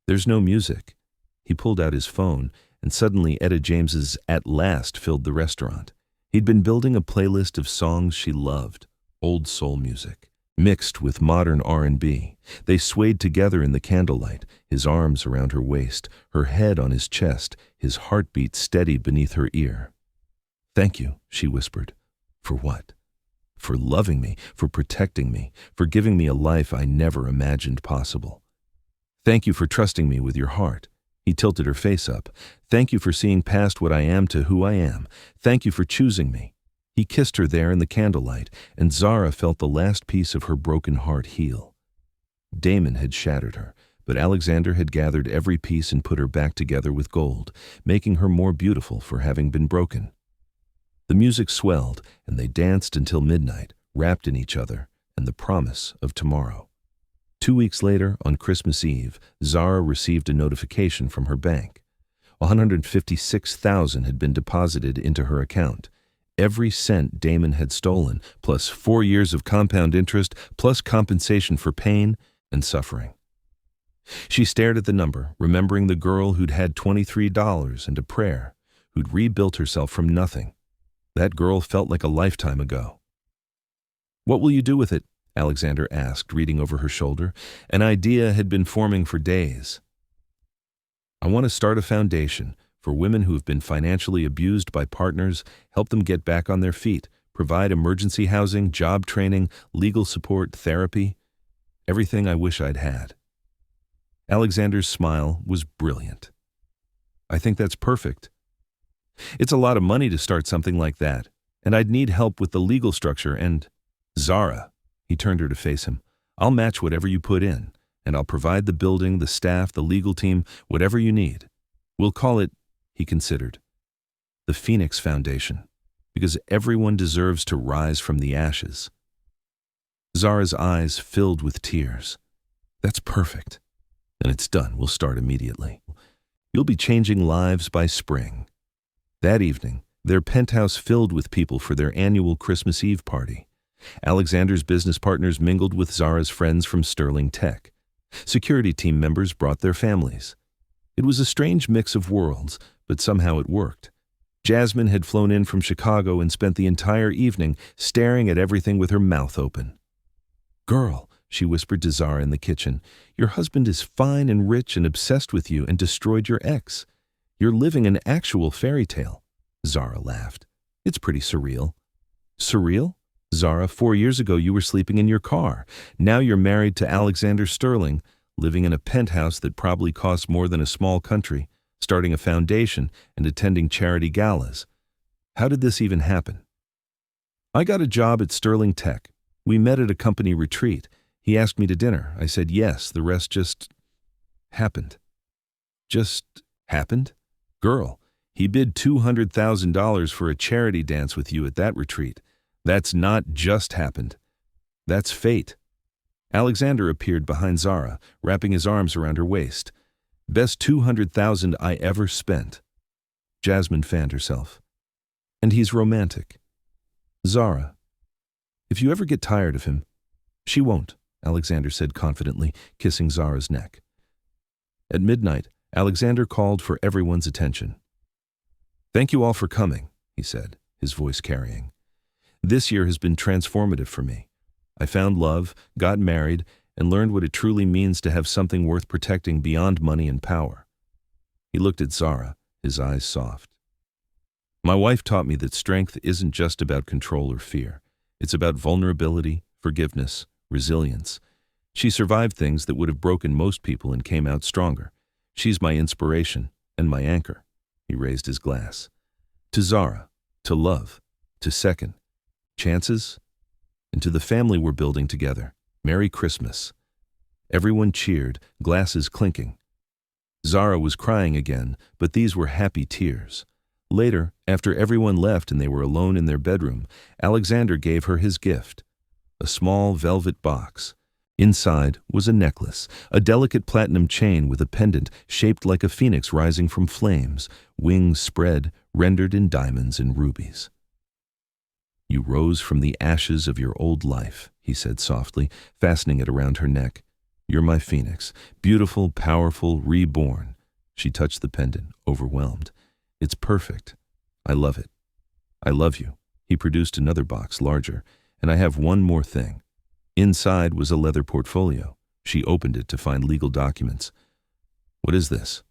A: There's no music. He pulled out his phone, and suddenly Etta James's At Last filled the restaurant. He'd been building a playlist of songs she loved, old soul music, mixed with modern R&B. They swayed together in the candlelight, his arms around her waist, her head on his chest, his heartbeat steady beneath her ear. Thank you, she whispered. For what? For loving me, for protecting me, for giving me a life I never imagined possible. Thank you for trusting me with your heart. He tilted her face up. Thank you for seeing past what I am to who I am. Thank you for choosing me. He kissed her there in the candlelight, and Zara felt the last piece of her broken heart heal. Damon had shattered her, but Alexander had gathered every piece and put her back together with gold, making her more beautiful for having been broken. The music swelled, and they danced until midnight, wrapped in each other and the promise of tomorrow. 2 weeks later, on Christmas Eve, Zara received a notification from her bank. $156,000 had been deposited into her account. Every cent Damon had stolen, plus 4 years of compound interest, plus compensation for pain and suffering. She stared at the number, remembering the girl who'd had $23 and a prayer, who'd rebuilt herself from nothing. That girl felt like a lifetime ago. What will you do with it? Alexander asked, reading over her shoulder. An idea had been forming for days. I want to start a foundation for women who have been financially abused by partners, help them get back on their feet, provide emergency housing, job training, legal support, therapy, everything I wish I'd had. Alexander's smile was brilliant. I think that's perfect. It's a lot of money to start something like that, and I'd need help with the legal structure and… Zara, he turned her to face him, I'll match whatever you put in, and I'll provide the building, the staff, the legal team, whatever you need. We'll call it, he considered, the Phoenix Foundation, because everyone deserves to rise from the ashes. Zara's eyes filled with tears. That's perfect. Then it's done. We'll start immediately. You'll be changing lives by spring. That evening, their penthouse filled with people for their annual Christmas Eve party. Alexander's business partners mingled with Zara's friends from Sterling Tech. Security team members brought their families. It was a strange mix of worlds, but somehow it worked. Jasmine had flown in from Chicago and spent the entire evening staring at everything with her mouth open. Girl, she whispered to Zara in the kitchen, your husband is fine and rich and obsessed with you and destroyed your ex. You're living an actual fairy tale. Zara laughed. It's pretty surreal. Surreal? Zara, 4 years ago you were sleeping in your car. Now you're married to Alexander Sterling, living in a penthouse that probably costs more than a small country, starting a foundation and attending charity galas. How did this even happen? I got a job at Sterling Tech. We met at a company retreat. He asked me to dinner. I said yes. The rest just happened. Just happened? Girl, he bid $200,000 for a charity dance with you at that retreat. That's not just happened. That's fate. Alexander appeared behind Zara, wrapping his arms around her waist. Best $200,000 I ever spent. Jasmine fanned herself. And he's romantic. Zara, if you ever get tired of him, she won't, Alexander said confidently, kissing Zara's neck. At midnight, Alexander called for everyone's attention. Thank you all for coming, he said, his voice carrying. This year has been transformative for me. I found love, got married, and learned what it truly means to have something worth protecting beyond money and power. He looked at Zara, his eyes soft. My wife taught me that strength isn't just about control or fear. It's about vulnerability, forgiveness, resilience. She survived things that would have broken most people and came out stronger. She's my inspiration and my anchor. He raised his glass. To Zara, to love, to second chances, and to the family we're building together. Merry Christmas. Everyone cheered, glasses clinking. Zara was crying again, but these were happy tears. Later, after everyone left and they were alone in their bedroom, Alexander gave her his gift, a small velvet box. Inside was a necklace, a delicate platinum chain with a pendant shaped like a phoenix rising from flames, wings spread, rendered in diamonds and rubies. You rose from the ashes of your old life, he said softly, fastening it around her neck. You're my phoenix, beautiful, powerful, reborn. She touched the pendant, overwhelmed. It's perfect. I love it. I love you. He produced another box, larger, and I have one more thing. Inside was a leather portfolio. She opened it to find legal documents. What is this?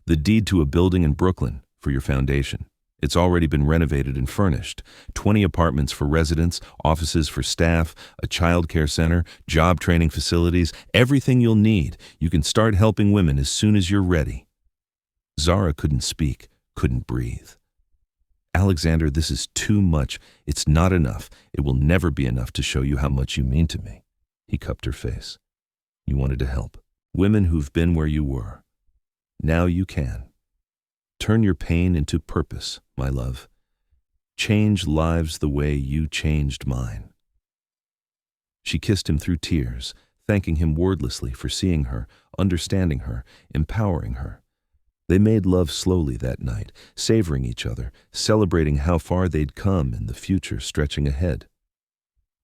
A: The deed to a building in Brooklyn for your foundation. It's already been renovated and furnished. 20 apartments for residents, offices for staff, a child care center, job training facilities, everything you'll need. You can start helping women as soon as you're ready. Zara couldn't speak, couldn't breathe. Alexander, this is too much. It's not enough. It will never be enough to show you how much you mean to me. He cupped her face. You wanted to help. Women who've been where you were. Now you can. Turn your pain into purpose, my love. Change lives the way you changed mine. She kissed him through tears, thanking him wordlessly for seeing her, understanding her, empowering her. They made love slowly that night, savoring each other, celebrating how far they'd come and the future stretching ahead.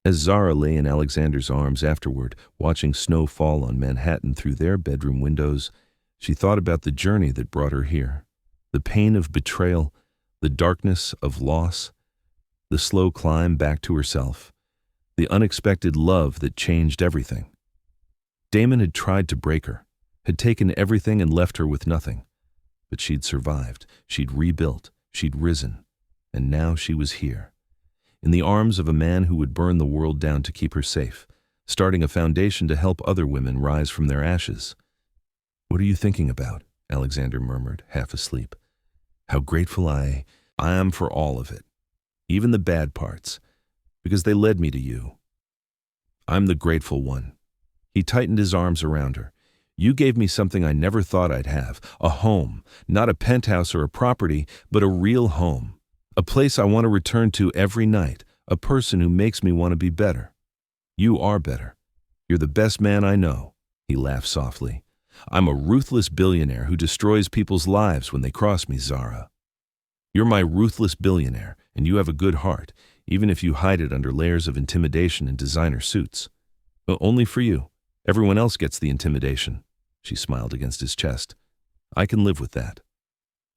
A: As Zara lay in Alexander's arms afterward, watching snow fall on Manhattan through their bedroom windows, she thought about the journey that brought her here. The pain of betrayal, the darkness of loss, the slow climb back to herself, the unexpected love that changed everything. Damon had tried to break her. had taken everything and left her with nothing. But she'd survived, she'd rebuilt, she'd risen, and now she was here, in the arms of a man who would burn the world down to keep her safe, starting a foundation to help other women rise from their ashes. "What are you thinking about?" Alexander murmured, half asleep. "How grateful I am for all of it, even the bad parts, because they led me to you. I'm the grateful one." He tightened his arms around her. "You gave me something I never thought I'd have, a home, not a penthouse or a property, but a real home, a place I want to return to every night, a person who makes me want to be better. You are better. You're the best man I know." He laughed softly. "I'm a ruthless billionaire who destroys people's lives when they cross me, Zara. You're my ruthless billionaire, and you have a good heart, even if you hide it under layers of intimidation and designer suits. But only for you. Everyone else gets the intimidation." She smiled against his chest. "I can live with that."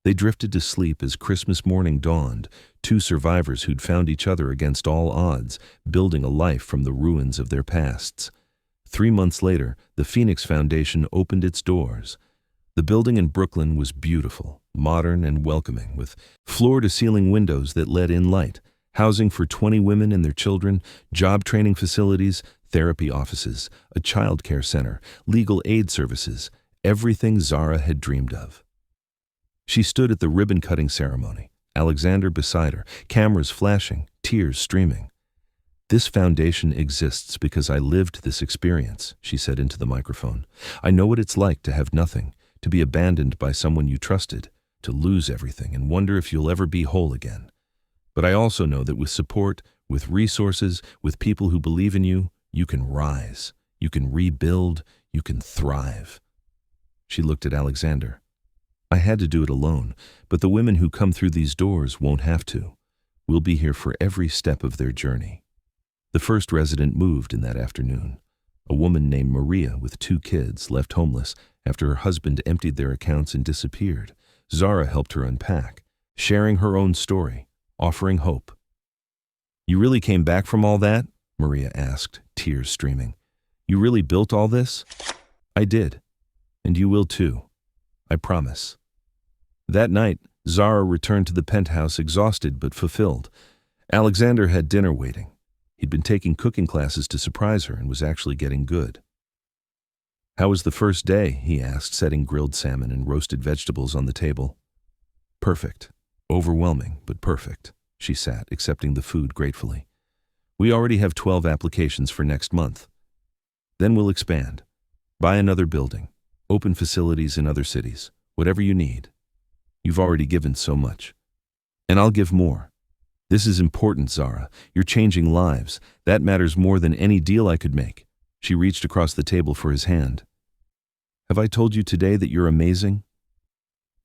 A: They drifted to sleep as Christmas morning dawned, two survivors who'd found each other against all odds, building a life from the ruins of their pasts. 3 months later, the Phoenix Foundation opened its doors. The building in Brooklyn was beautiful, modern and welcoming, with floor-to-ceiling windows that let in light, housing for 20 women and their children, job training facilities, therapy offices, a child care center, legal aid services, everything Zara had dreamed of. She stood at the ribbon-cutting ceremony, Alexander beside her, cameras flashing, tears streaming. "This foundation exists because I lived this experience," she said into the microphone. "I know what it's like to have nothing, to be abandoned by someone you trusted, to lose everything and wonder if you'll ever be whole again. But I also know that with support, with resources, with people who believe in you, you can rise, you can rebuild, you can thrive." She looked at Alexander. "I had to do it alone, but the women who come through these doors won't have to. We'll be here for every step of their journey." The first resident moved in that afternoon. A woman named Maria with 2 kids, left homeless after her husband emptied their accounts and disappeared. Zara helped her unpack, sharing her own story, offering hope. "You really came back from all that?" Maria asked, tears streaming. "You really built all this?" "I did. And you will too. I promise." That night, Zara returned to the penthouse exhausted but fulfilled. Alexander had dinner waiting. He'd been taking cooking classes to surprise her and was actually getting good. "How was the first day?" he asked, setting grilled salmon and roasted vegetables on the table. "Perfect. Overwhelming, but perfect." She sat, accepting the food gratefully. "We already have 12 applications for next month. Then we'll expand. Buy another building. Open facilities in other cities. Whatever you need. You've already given so much. And I'll give more. This is important, Zara. You're changing lives. That matters more than any deal I could make." She reached across the table for his hand. "Have I told you today that you're amazing?"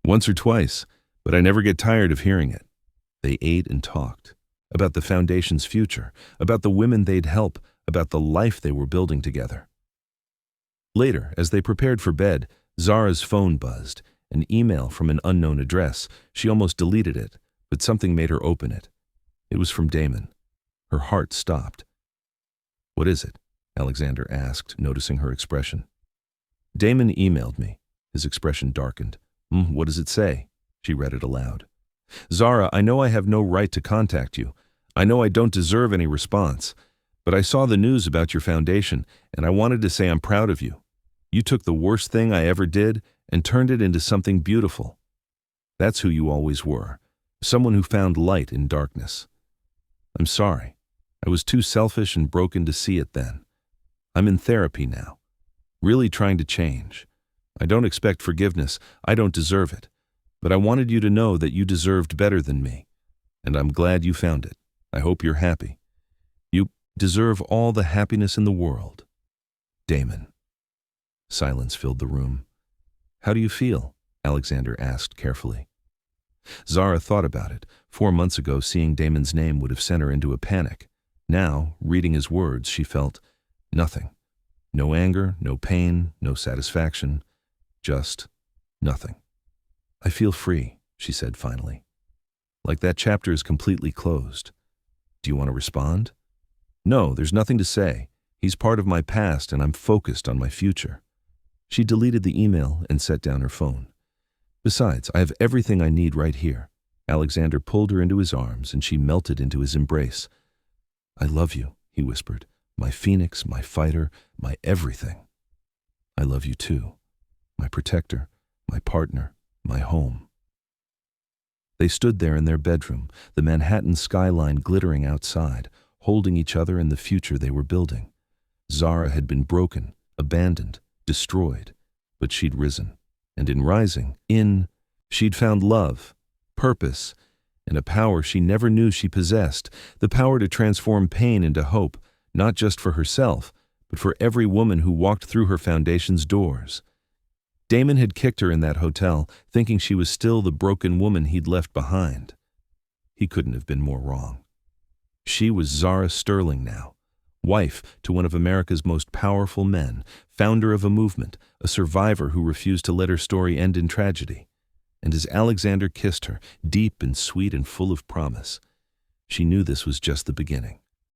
A: "Once or twice, but I never get tired of hearing it." They ate and talked. About the foundation's future, about the women they'd help, about the life they were building together. Later, as they prepared for bed, Zara's phone buzzed, an email from an unknown address. She almost deleted it, but something made her open it. It was from Damon. Her heart stopped. "What is it?" Alexander asked, noticing her expression. "Damon emailed me." His expression darkened. What does it say?" She read it aloud. "Zara, I know I have no right to contact you. I know I don't deserve any response. But I saw the news about your foundation, and I wanted to say I'm proud of you. You took the worst thing I ever did and turned it into something beautiful. That's who you always were, someone who found light in darkness. I'm sorry. I was too selfish and broken to see it then. I'm in therapy now, really trying to change. I don't expect forgiveness. I don't deserve it. But I wanted you to know that you deserved better than me. And I'm glad you found it. I hope you're happy. You deserve all the happiness in the world. Damon." Silence filled the room. "How do you feel?" Alexander asked carefully. Zara thought about it. 4 months ago, seeing Damon's name would have sent her into a panic. Now, reading his words, she felt nothing. No anger, no pain, no satisfaction. Just nothing. "I feel free," she said finally. "Like that chapter is completely closed. Do you want to respond?" "No, there's nothing to say. He's part of my past and I'm focused on my future." She deleted the email and set down her phone. Besides, I have everything I need right here. Alexander pulled her into his arms, and she melted into his embrace. I love you, he whispered. My phoenix, my fighter, my everything. I love you too. My protector, my partner, my home. They stood there in their bedroom, the Manhattan skyline glittering outside, holding each other in the future they were building. Zara had been broken, abandoned, destroyed, but she'd risen. And in rising, she'd found love, purpose, and a power she never knew she possessed, the power to transform pain into hope, not just for herself, but for every woman who walked through her foundation's doors. Damon had kicked her in that hotel, thinking she was still the broken woman he'd left behind. He couldn't have been more wrong. She was Zara Sterling now, wife to one of America's most powerful men, founder of a movement, a survivor who refused to let her story end in tragedy. And as Alexander kissed her, deep and sweet and full of promise, she knew this was just the beginning.